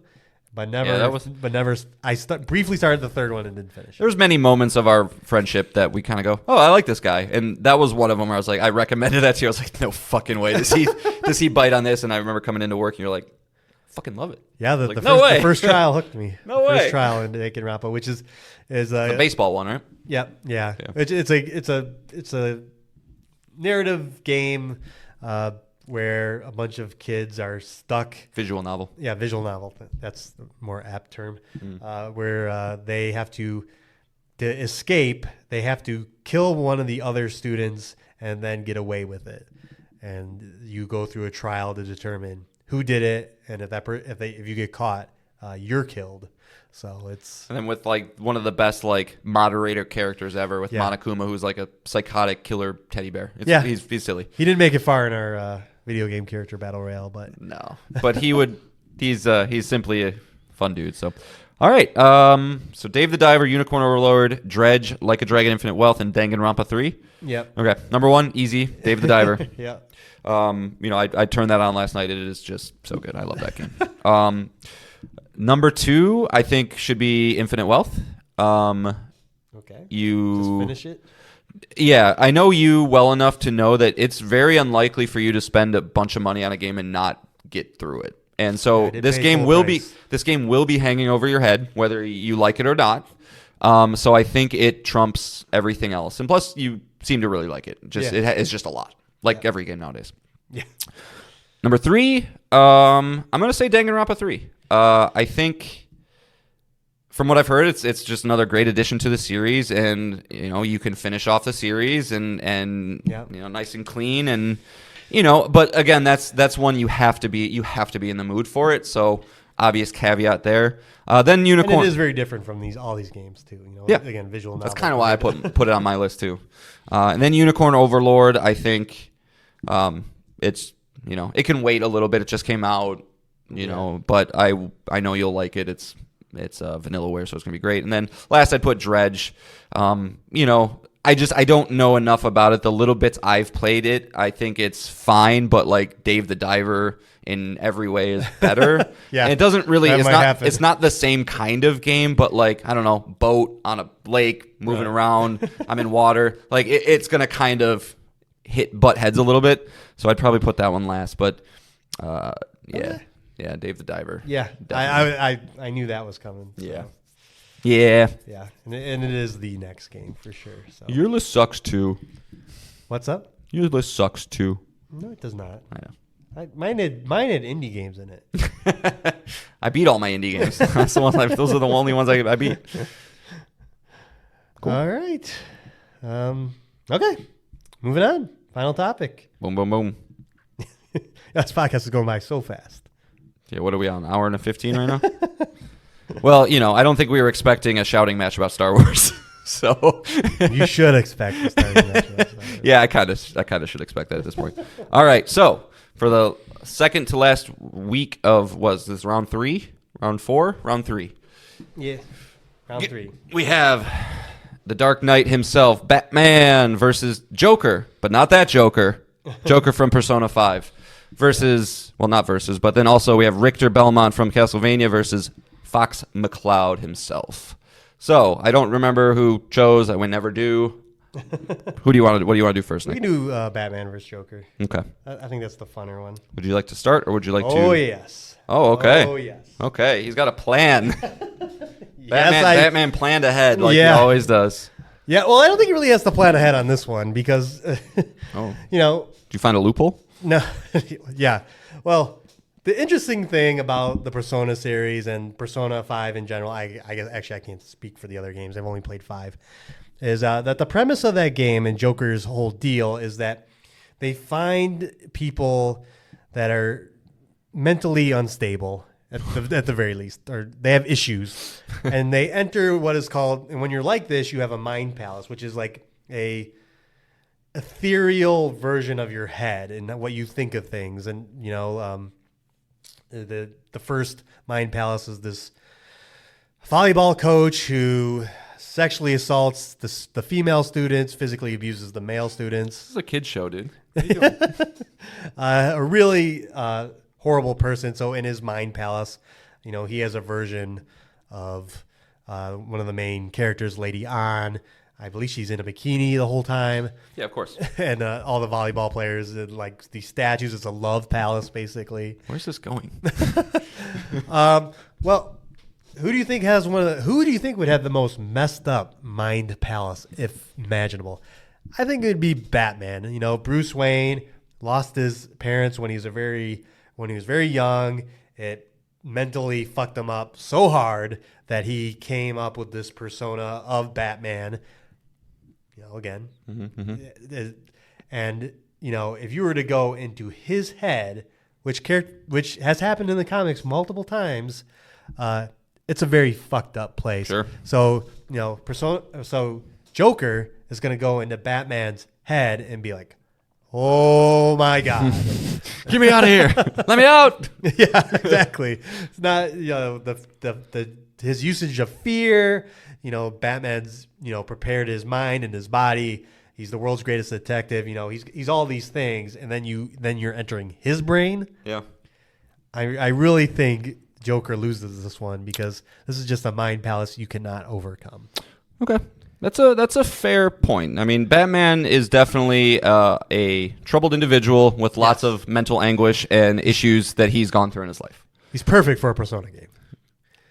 But never. I briefly started the third one and didn't finish. There was many moments of our friendship that we kind of go, "Oh, I like this guy," and that was one of them where I was like, I recommended that to you. I was like, "No fucking way does he bite on this?" And I remember coming into work, and you're like, "Fucking love it." Yeah, the first trial hooked me. No way. First trial in Danganronpa, which is the baseball one, right? Yep. Yeah. It's a narrative game. Where a bunch of kids are stuck. Visual novel. Yeah, visual novel. That's the more apt term. Where they have to escape, they have to kill one of the other students and then get away with it. And you go through a trial to determine who did it, and if you get caught, you're killed. So it's And then with like one of the best like moderator characters ever with Monokuma, who's like a psychotic killer teddy bear. He's silly. He didn't make it far in our video game character battle royale, but No, but he would. He's simply a fun dude. So, all right. So Dave the Diver, Unicorn Overlord, Dredge, Like a Dragon, Infinite Wealth, and Danganronpa 3. Yep. Okay. Number 1, easy. Dave the Diver. Yeah. I turned that on last night. It is just so good. I love that game. Number 2, I think should be Infinite Wealth. Okay. Just finish it. Yeah, I know you well enough to know that it's very unlikely for you to spend a bunch of money on a game and not get through it. And so this game will be hanging over your head, whether you like it or not. So I think it trumps everything else. And plus, you seem to really like it. It's just a lot, like every game nowadays. Yeah. Number 3, I'm going to say Danganronpa 3. I think, from what I've heard, it's just another great addition to the series, and you can finish off the series and nice and clean, and But again, that's one you have to be in the mood for it. So obvious caveat there. Then Unicorn. And it is very different from all these games too. Yeah. Again, visual novel. That's kind of why I put it on my list too. And then Unicorn Overlord. I think it's it can wait a little bit. It just came out. But I know you'll like it. It's vanillaware, so it's gonna be great. And then last I'd put Dredge. I don't know enough about it. The little bits I've played it, I think it's fine, but like Dave the Diver in every way is better. Yeah, and it doesn't really. Happen. It's not the same kind of game, but like I don't know, boat on a lake moving around. I'm in water. Like it's gonna kind of butt heads a little bit. So I'd probably put that one last. But yeah, Dave the Diver. Yeah, I knew that was coming. So. Yeah. Yeah, and it is the next game for sure. So Your list sucks too. what's up? Your list sucks too. No, it does not. I know. Mine had indie games in it. I beat all my indie games. That's the ones. Those are the only ones I beat. Cool. All right. Okay. Moving on. Final topic. Boom, boom, boom. This podcast is going by so fast. Yeah, what are we on? An hour and 15 right now? Well, I don't think we were expecting a shouting match about Star Wars. So you should expect a starting match about Star Wars. Yeah, I kind of should expect that at this point. All right, so for the second to last week of was this round 3, round 4, round 3. Yeah, round 3. We have the Dark Knight himself, Batman versus Joker, but not that Joker. Joker from Persona 5 versus, well, not versus, but then also we have Richter Belmont from Castlevania versus Fox McCloud himself. So I don't remember who chose. I would never do. What do you want to do first, Nick? We can do Batman versus Joker. Okay. I think that's the funner one. Would you like to start, or would you like to? Oh, yes. Oh, okay. Oh, yes. Okay, he's got a plan. Yes, Batman planned ahead like he always does. Yeah, well, I don't think he really has to plan ahead on this one because, Did you find a loophole? No. Yeah. Well, the interesting thing about the Persona series and Persona 5 in general, I guess actually I can't speak for the other games. I've only played 5. Is that the premise of that game and Joker's whole deal is that they find people that are mentally unstable at the very least, or they have issues, and they enter what is called, and when you're like this, you have a mind palace, which is like a ethereal version of your head and what you think of things. And the first mind palace is this volleyball coach who sexually assaults the female students, physically abuses the male students. This is a kid's show, dude. A really horrible person. So in his mind palace, he has a version of one of the main characters, Lady An. I believe she's in a bikini the whole time. Yeah, of course. And all the volleyball players, and like these statues. It's a love palace, basically. Where's this going? Well, who do you think would have the most messed up mind palace, if imaginable? I think it would be Batman. Bruce Wayne lost his parents when he was very young. It mentally fucked him up so hard that he came up with this persona of Batman. Again. Mm-hmm. And, if you were to go into his head, which has happened in the comics multiple times, it's a very fucked up place. Sure. So, so Joker is going to go into Batman's head and be like, oh my God. Get me out of here. Let me out. Yeah, exactly. It's not, his usage of fear, Batman's, prepared his mind and his body. He's the world's greatest detective. He's all these things. And then you're entering his brain. Yeah. I really think Joker loses this one because this is just a mind palace you cannot overcome. Okay. That's a fair point. I mean, Batman is definitely a troubled individual with lots of mental anguish and issues that he's gone through in his life. He's perfect for a Persona game.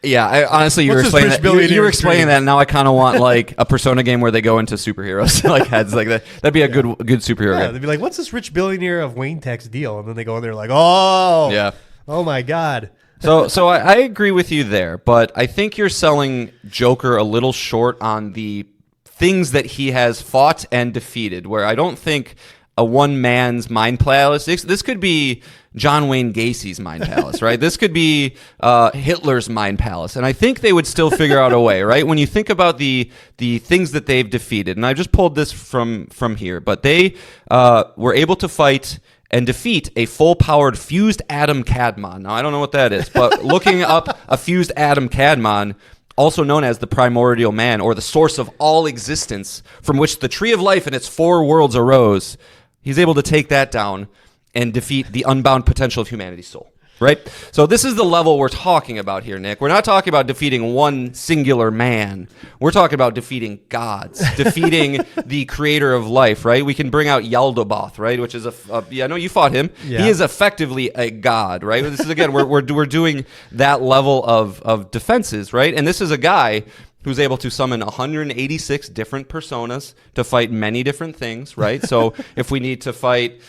Yeah, honestly, you were explaining that. You were explaining that, and now I kind of want like a Persona game where they go into superheroes like heads like that. That'd be a good superhero game. They'd be like, "What's this rich billionaire of Wayne Tech's deal?" And then they go in there like, "Oh, yeah, oh my God." So I agree with you there, but I think you're selling Joker a little short on the things that he has fought and defeated, where I don't think a one man's mind palace. This could be John Wayne Gacy's mind palace, right? This could be Hitler's mind palace, and I think they would still figure out a way, right? When you think about the things that they've defeated, and I just pulled this from here, but they were able to fight and defeat a full-powered fused atom Cadmon. Now I don't know what that is, but looking up a fused atom Cadmon, also known as the primordial man, or the source of all existence, from which the tree of life and its 4 worlds arose, he's able to take that down and defeat the unbound potential of humanity's soul, right? So this is the level we're talking about here, Nick. We're not talking about defeating one singular man. We're talking about defeating gods, defeating the creator of life, right? We can bring out Yaldabaoth, right? Which is I know you fought him. Yeah. He is effectively a god, right? This is, again, we're doing that level of defenses, right? And this is a guy who's able to summon 186 different personas to fight many different things, right? So if we need to fight,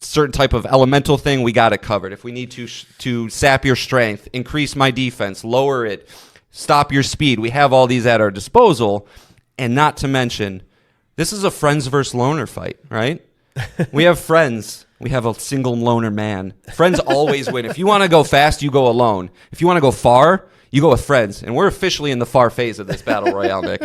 certain type of elemental thing, we got it covered. If we need to sap your strength, increase my defense, lower it, stop your speed, we have all these at our disposal. And not to mention, this is a friends versus loner fight, right? We have friends. We have a single loner man. Friends always win. If you want to go fast, you go alone. If you want to go far, you go with friends. And we're officially in the far phase of this battle royale, Nick.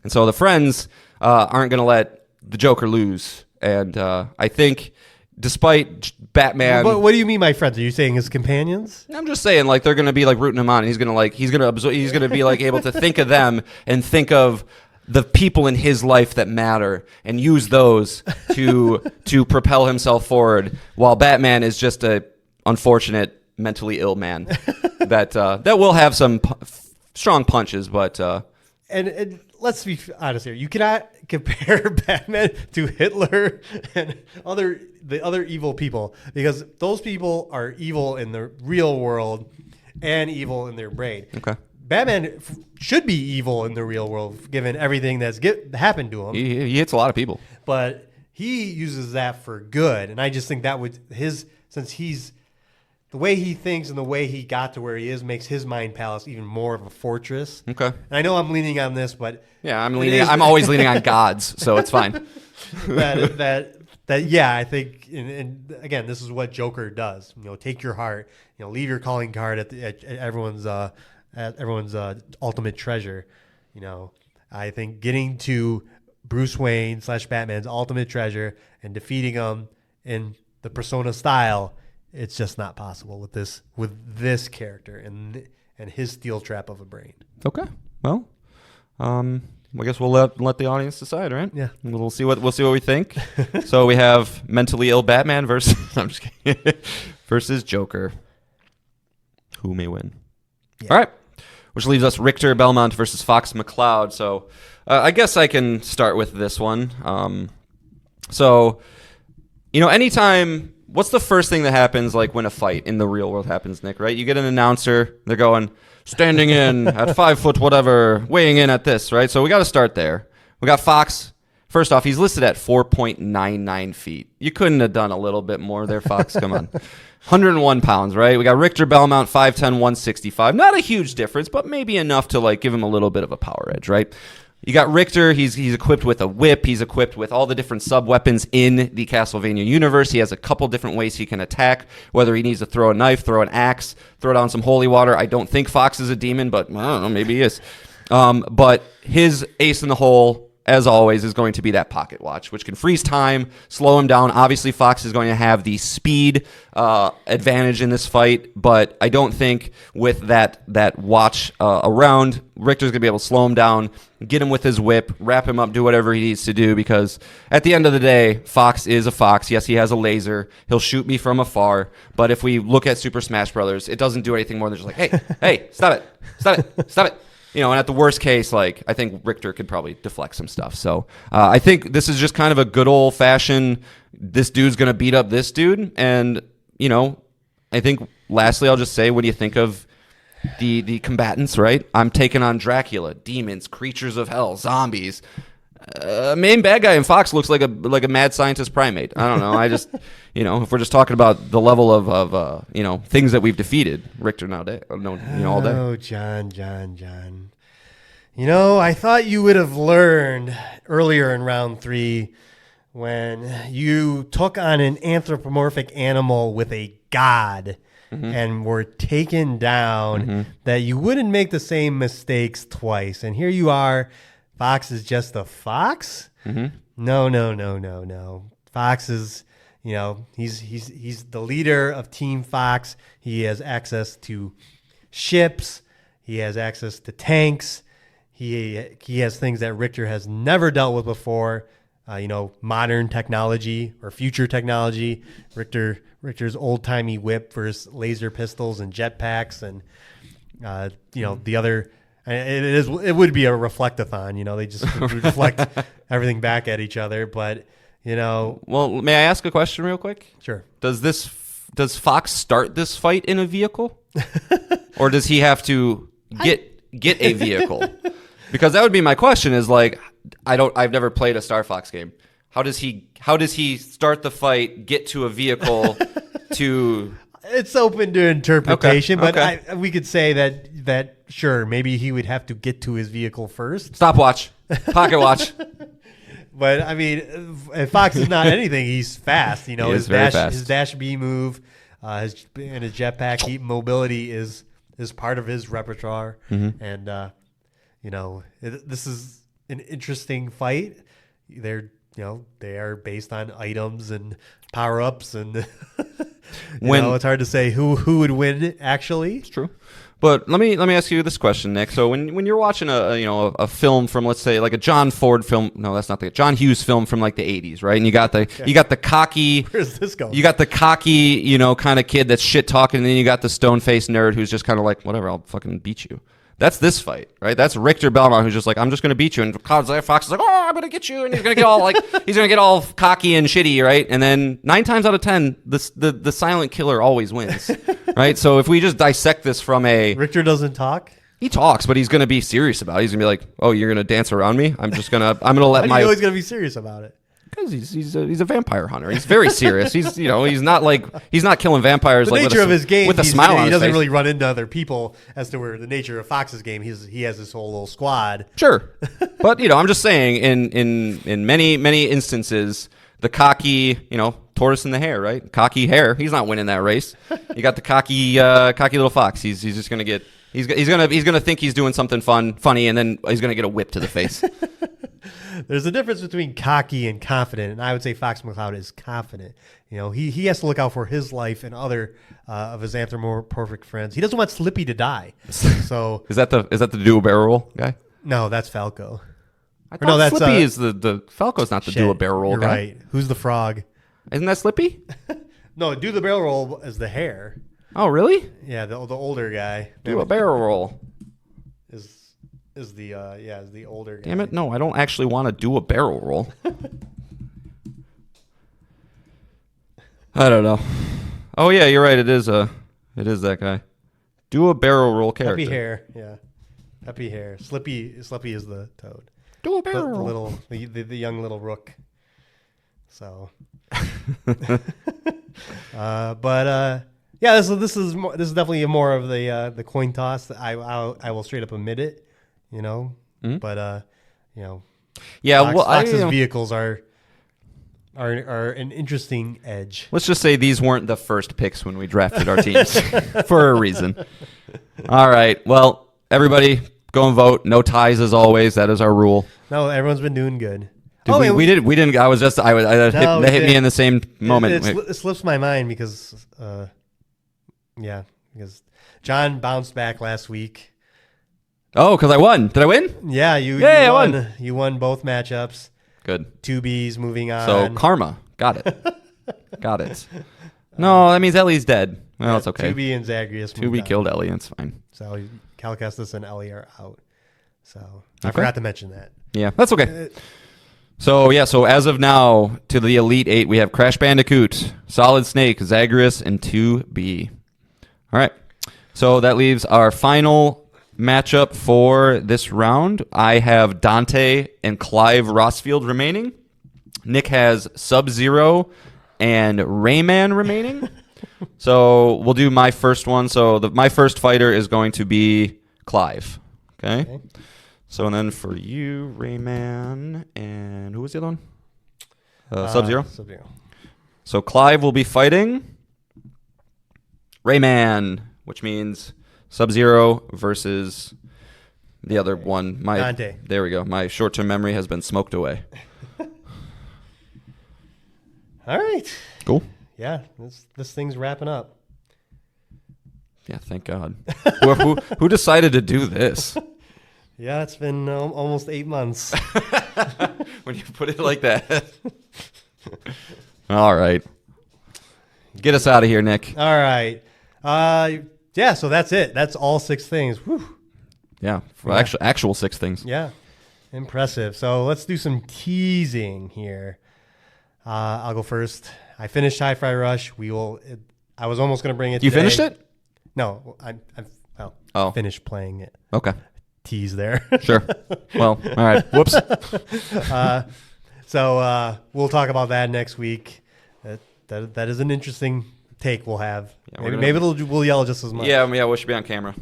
And so the friends aren't going to let the Joker lose. And I think despite Batman... What do you mean, my friends? Are you saying his companions? I'm just saying, like, they're going to be like rooting him on. And he's going to be like able to think of them and think of the people in his life that matter and use those to propel himself forward, while Batman is just a unfortunate mentally ill man that will have some strong punches, but and let's be honest here. You cannot compare Batman to Hitler and the other evil people, because those people are evil in the real world and evil in their brain. Okay. Batman should be evil in the real world, given everything that's happened to him. He hits a lot of people, but he uses that for good, and I just think that would since he's the way he thinks and the way he got to where he is makes his mind palace even more of a fortress. Okay. And I know I'm leaning on this, but yeah, I'm always leaning on gods, so it's fine. I think, and again, this is what Joker does. Take your heart. Leave your calling card at everyone's ultimate treasure. I think getting to Bruce Wayne / Batman's ultimate treasure and defeating him in the Persona style, it's just not possible with this character and his steel trap of a brain. Okay. Well, I guess we'll let the audience decide, right? Yeah. We'll see what we think. So we have mentally ill Batman versus I'm just kidding, versus Joker. Who may win? Yeah. All right. Which leaves us Richter Belmont versus Fox McCloud. So I guess I can start with this one. Anytime, what's the first thing that happens like when a fight in the real world happens, Nick, right? You get an announcer, they're going, standing in at 5 foot whatever, weighing in at this, right? So we got to start there. We got Fox. First off, he's listed at 4.99 feet. You couldn't have done a little bit more there, Fox. Come on. 101 pounds, right? We got Richter Belmont, 5'10", 165. Not a huge difference, but maybe enough to like give him a little bit of a power edge, right? You got Richter. He's equipped with a whip. He's equipped with all the different sub-weapons in the Castlevania universe. He has a couple different ways he can attack, whether he needs to throw a knife, throw an axe, throw down some holy water. I don't think Fox is a demon, but I don't know, maybe he is. But his ace in the hole, as always, is going to be that pocket watch, which can freeze time, slow him down. Obviously, Fox is going to have the speed advantage in this fight, but I don't think with that watch around, Richter's going to be able to slow him down, get him with his whip, wrap him up, do whatever he needs to do, because at the end of the day, Fox is a Fox. Yes, he has a laser. He'll shoot me from afar, but if we look at Super Smash Brothers, it doesn't do anything more than just like, hey, stop it. You know, and at the worst case, like, I think Richter could probably deflect some stuff. So I think this is just kind of a good old-fashioned, this dude's going to beat up this dude. And, you know, I think lastly, I'll just say, when you think of the combatants, right? I'm taking on Dracula, demons, creatures of hell, zombies. Main bad guy in Fox looks like a mad scientist primate. I don't know. I just, you know, if we're just talking about the level of you know, things that we've defeated, Richter all day. Oh, John. You know, I thought you would have learned earlier in round 3 when you took on an anthropomorphic animal with a god and were taken down that you wouldn't make the same mistakes twice. And here you are. Fox is just a fox? No. Fox is, you know, he's the leader of Team Fox. He has access to ships. He has access to tanks. He has things that Richter has never dealt with before. You know, modern technology or future technology. Richter's old-timey whip versus laser pistols and jetpacks and, you know, the other... It would be a reflectathon, you know. They just reflect everything back at each other, but you know. Well, may I ask a question real quick? Sure. Does Fox start this fight in a vehicle, or does he have to get a vehicle? Because that would be my question. Is like I've never played a Star Fox game. How does he start the fight? Get to a vehicle to. It's open to interpretation, okay. But we could say that sure, maybe he would have to get to his vehicle first. Stopwatch, pocket watch. But I mean, if Fox is not anything, he's fast. You know, his dash B move, his jetpack mobility is part of his repertoire, and you know, this is an interesting fight. They are based on items and power ups, and it's hard to say who would win. Actually, it's true. But let me ask you this question, Nick. So when you're watching a film from, let's say, like a John Ford film, no, that's not the John Hughes film from like the 80s, right? And you got the cocky. Where's this going? You got the cocky, kind of kid that's shit talking, and then you got the stone faced nerd who's just kind of like, whatever, I'll fucking beat you. That's this fight, right? That's Richter Belmont, who's just like, I'm just going to beat you. And Fox is like, oh, I'm going to get you. And he's going to get all all cocky and shitty, right? And then 9 times out of 10, the silent killer always wins, right? So if we just dissect this from Richter doesn't talk? He talks, but he's going to be serious about it. He's going to be like, oh, you're going to dance around me? I'm going to let Why do you know he's going to be serious about it? Because he's a vampire hunter. He's very serious. He's not killing vampires. The nature of his game with a smile on his face. He doesn't really run into other people as to where the nature of Fox's game. He has this whole little squad. Sure, but I'm just saying in many instances the cocky tortoise in the hare, right? Cocky hare. He's not winning that race. You got the cocky little fox. He's just gonna get. He's gonna think he's doing something funny, and then he's gonna get a whip to the face. There's a difference between cocky and confident, and I would say Fox McCloud is confident. He has to look out for his life and other of his anthropomorphic friends. He doesn't want Slippy to die. So is that the dual barrel roll guy? No, that's Falco. I thought Slippy is the Falco's not the dual barrel roll guy. Right. Who's the frog? Isn't that Slippy? No, do the barrel roll is the hare. Oh, really? Yeah, the older guy. Do a barrel roll. Is the older guy. Damn it! No, I don't actually want to do a barrel roll. I don't know. Oh yeah, you're right. It is that guy. Do a barrel roll character. Peppy hair, yeah. Peppy hair. Slippy is the toad. Do a barrel roll. The young little rook. So. Yeah, this is definitely more of the coin toss. I will straight up admit it, But Yeah, Fox's vehicles are an interesting edge. Let's just say these weren't the first picks when we drafted our teams for a reason. All right. Well, everybody go and vote. No ties as always. That is our rule. No, everyone's been doing good. We didn't. I was just. They hit me in the same moment. It slips my mind because, because John bounced back last week. Oh, because I won. Did I win? Yeah, you won. You won both matchups. Good. 2Bs moving on. So karma. Got it. Got it. No, that means Ellie's dead. Well, it's okay. 2B and Zagreus. 2B killed Ellie. It's fine. So Calcastus and Ellie are out. So I forgot to mention that. Yeah, that's okay. So as of now, to the Elite 8, we have Crash Bandicoot, Solid Snake, Zagreus, and 2B. All right. So that leaves our final matchup for this round. I have Dante and Clive Rossfield remaining. Nick has Sub-Zero and Rayman remaining. So we'll do my first one. So my first fighter is going to be Clive. Okay. So then for you, Rayman, and who was the other one? Sub-Zero? Sub-Zero. So Clive will be fighting Rayman, which means Sub-Zero versus the other one. Dante. There we go. My short-term memory has been smoked away. All right. Cool. Yeah, this thing's wrapping up. Yeah, thank God. who decided to do this? Yeah, it's been almost 8 months. When you put it like that. All right. Get us out of here, Nick. All right. Yeah, so that's it. That's all 6 things. Whew. Yeah, actual 6 things. Yeah, impressive. So let's do some teasing here. I'll go first. I finished Hi-Fi Rush. I was almost going to bring it. You today. finished it? No, I finished playing it. Okay. Tease there. Sure. Well, all right. Whoops. So we'll talk about that next week. That is an interesting take we'll have. Yeah, maybe we'll yell just as much. Yeah, we should be on camera.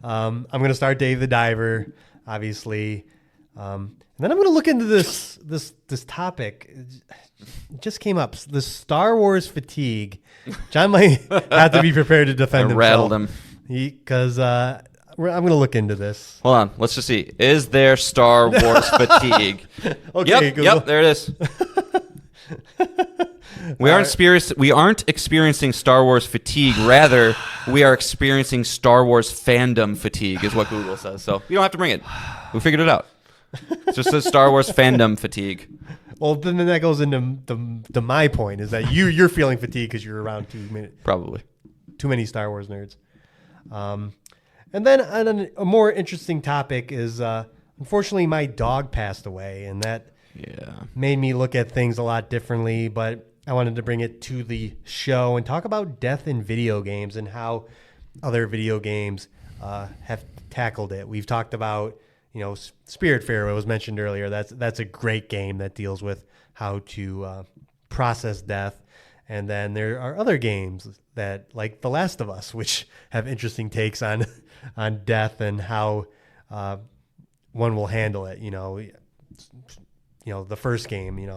I'm going to start Dave the Diver, obviously. And then I'm going to look into this topic. It just came up. The Star Wars fatigue. John might have to be prepared to defend himself. Rattled him. Because I'm going to look into this. Hold on. Let's just see. Is there Star Wars fatigue? Okay, Yep, there it is. We aren't experiencing Star Wars fatigue. Rather, we are experiencing Star Wars fandom fatigue, is what Google says. So you don't have to bring it. We figured it out. It just says Star Wars fandom fatigue. Well, then that goes into my point is that you're feeling fatigue because you're around probably too many Star Wars nerds. And then a more interesting topic is unfortunately my dog passed away, and that made me look at things a lot differently. But I wanted to bring it to the show and talk about death in video games and how other video games have tackled it. We've talked about, Spiritfarer was mentioned earlier. That's a great game that deals with how to process death. And then there are other games that, like The Last of Us, which have interesting takes on death and how one will handle it. The first game,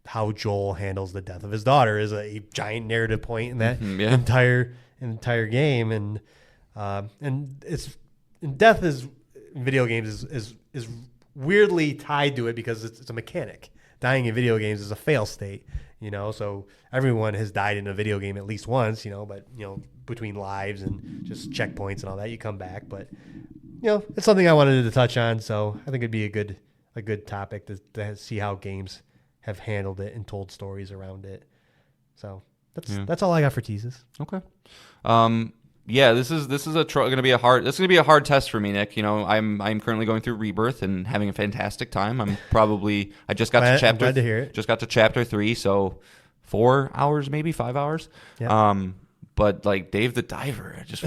how Joel handles the death of his daughter is a giant narrative point in that entire game, and death is in video games is weirdly tied to it because it's a mechanic. Dying in video games is a fail state, so everyone has died in a video game at least once, but between lives and just checkpoints and all that, you come back. But it's something I wanted to touch on, so I think it'd be a good topic to see how games have handled it and told stories around it. So that's all I got for teases. Okay. This is going to be a hard test for me, Nick. I'm currently going through Rebirth and having a fantastic time. I just got to chapter. Glad to hear it. Just got to chapter 3, so 4 hours, maybe 5 hours. Yeah. But like Dave the Diver, it's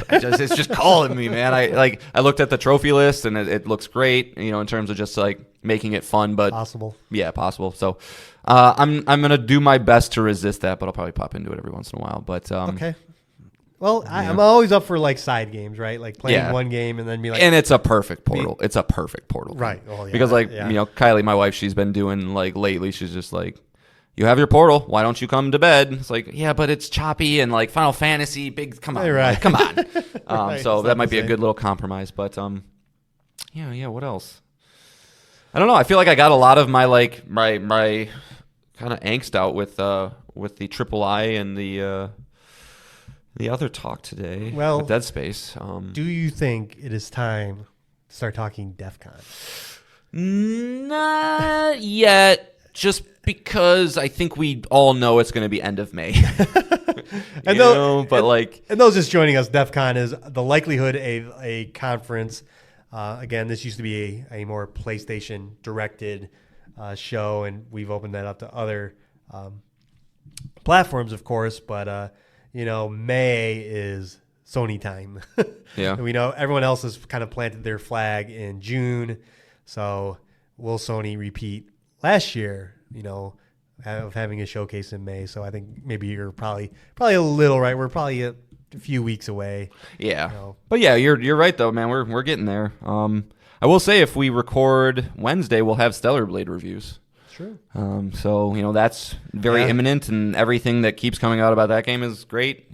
just calling me, man. I looked at the trophy list and it looks great, in terms of just like making it fun, but possible. Yeah, possible. So I'm gonna do my best to resist that, but I'll probably pop into it every once in a while. But okay. Well, I'm always up for like side games, right? Like playing one game and then be like, and it's a perfect portal. It's a perfect portal, right? Well, yeah, because Kylie, my wife, she's been doing like lately. She's just like, you have your portal. Why don't you come to bed? It's like, yeah, but it's choppy and like Final Fantasy, big. Come on, right. Like, come on. Right, so that might be a good little compromise. But yeah. What else? I don't know. I feel like I got a lot of my my kind of angst out with the III and the other talk today. Well, with Dead Space. Do you think it is time to start talking DEF CON? Not yet. Just because I think we all know it's going to be end of May. And those just joining us, DEF CON is the likelihood a conference. Again, this used to be a more PlayStation directed show, and we've opened that up to other platforms, of course. But May is Sony time. Yeah, we know everyone else has kind of planted their flag in June. So will Sony repeat last year? Of having a showcase in May. So I think maybe you're probably a little right. We're probably a few weeks away. Yeah, but yeah, you're right though, man. We're getting there. I will say, if we record Wednesday, we'll have Stellar Blade reviews. True. So that's very imminent, and everything that keeps coming out about that game is great.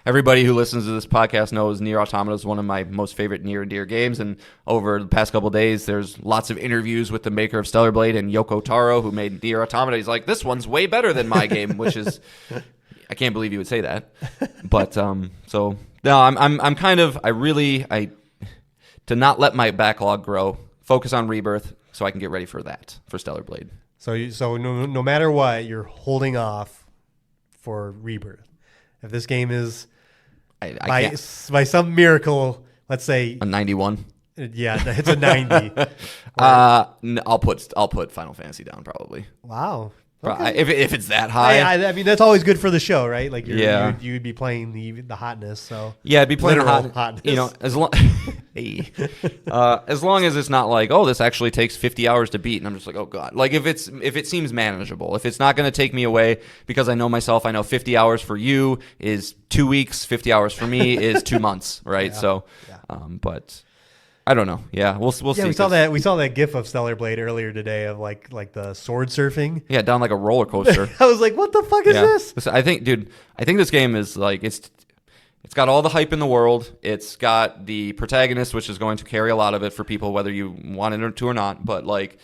Everybody who listens to this podcast knows Nier Automata is one of my most favorite near and dear games, and over the past couple of days, there's lots of interviews with the maker of Stellar Blade and Yoko Taro, who made Nier Automata. He's like, this one's way better than my game, which is, I can't believe you would say that. But so no, I'm kind of to not let my backlog grow, focus on Rebirth, so I can get ready for that, for Stellar Blade. So no matter what, you're holding off for Rebirth. If this game is by some miracle, let's say a 91. Yeah, it's a 90. I'll put Final Fantasy down probably. Wow. Okay. If it's that high, I mean that's always good for the show, right? Like you'd be playing the hotness. So yeah, I'd be playing the hotness. As long as long as it's not like, oh, this actually takes 50 hours to beat, and I'm just like, oh god. Like if it seems manageable, if it's not going to take me away, because I know myself, I know 50 hours for you is 2 weeks, 50 hours for me is 2 months, right? Yeah. So, but. I don't know. Yeah, we'll see. We saw that GIF of Stellar Blade earlier today of like the sword surfing. Yeah, down like a roller coaster. I was like, what the fuck is this? I think this game is like it's got all the hype in the world. It's got the protagonist, which is going to carry a lot of it for people, whether you want it to or not. But like,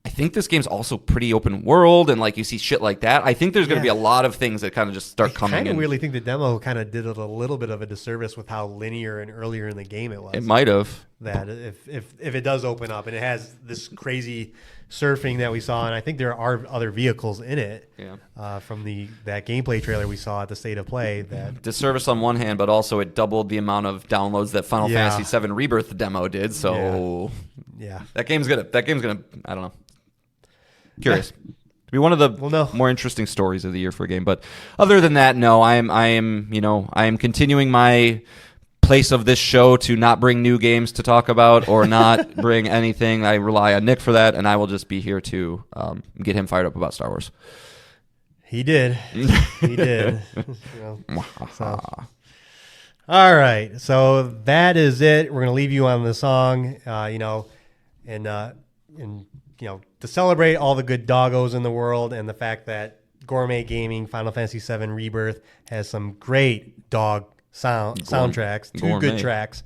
I think this game's also pretty open world, and like you see shit like that. I think there's going to be a lot of things that kind of just start coming in. I kind of really think the demo kind of did it a little bit of a disservice with how linear and earlier in the game it was. It might have. That if it does open up and it has this crazy surfing that we saw, and I think there are other vehicles in it. Yeah. From that gameplay trailer we saw at the State of Play. That disservice on one hand, but also it doubled the amount of downloads that Final Fantasy VII Rebirth demo did. So yeah. that game's gonna. I don't know. Curious. To be one of the more interesting stories of the year for a game, but other than that, no. I am continuing my place of this show to not bring new games to talk about or not bring anything. I rely on Nick for that, and I will just be here to get him fired up about Star Wars. He did. He did. All right, so that is it. We're gonna leave you on the song, to celebrate all the good doggos in the world and the fact that Gourmet Gaming Final Fantasy VII Rebirth has some great dog soundtracks, two good tracks.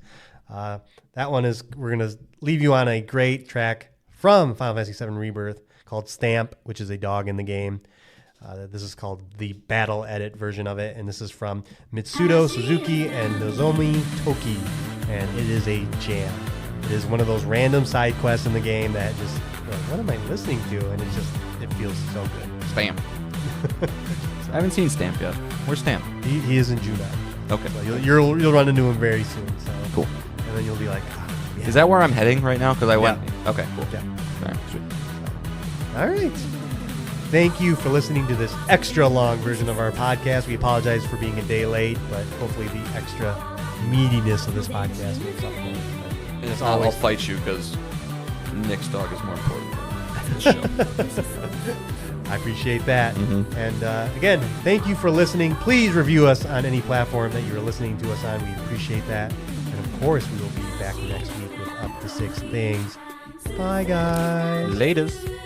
That one is, we're going to leave you on a great track from Final Fantasy VII Rebirth called Stamp, which is a dog in the game. This is called the Battle Edit version of it, and this is from Mitsudo Suzuki and Nozomi Toki, and it is a jam. It is one of those random side quests in the game that just, what am I listening to? And it feels so good. Stamp. I haven't seen Stamp yet. Where's Stamp? He is in Juneau. Okay. So you'll run into him very soon. So cool. And then you'll be like, Is that where I'm heading right now? Because I went. Okay, cool. Yeah. All right, sweet. All right. Thank you for listening to this extra long version of our podcast. We apologize for being a day late, but hopefully the extra meatiness of this podcast makes up for it. If not, I'll fight you because Nick's dog is more important than this show. I appreciate that. And again, thank you for listening. Please review us on any platform that you're listening to us on. We appreciate that. And of course, we will be back next week with Up to 6 Things. Bye, guys. Laters.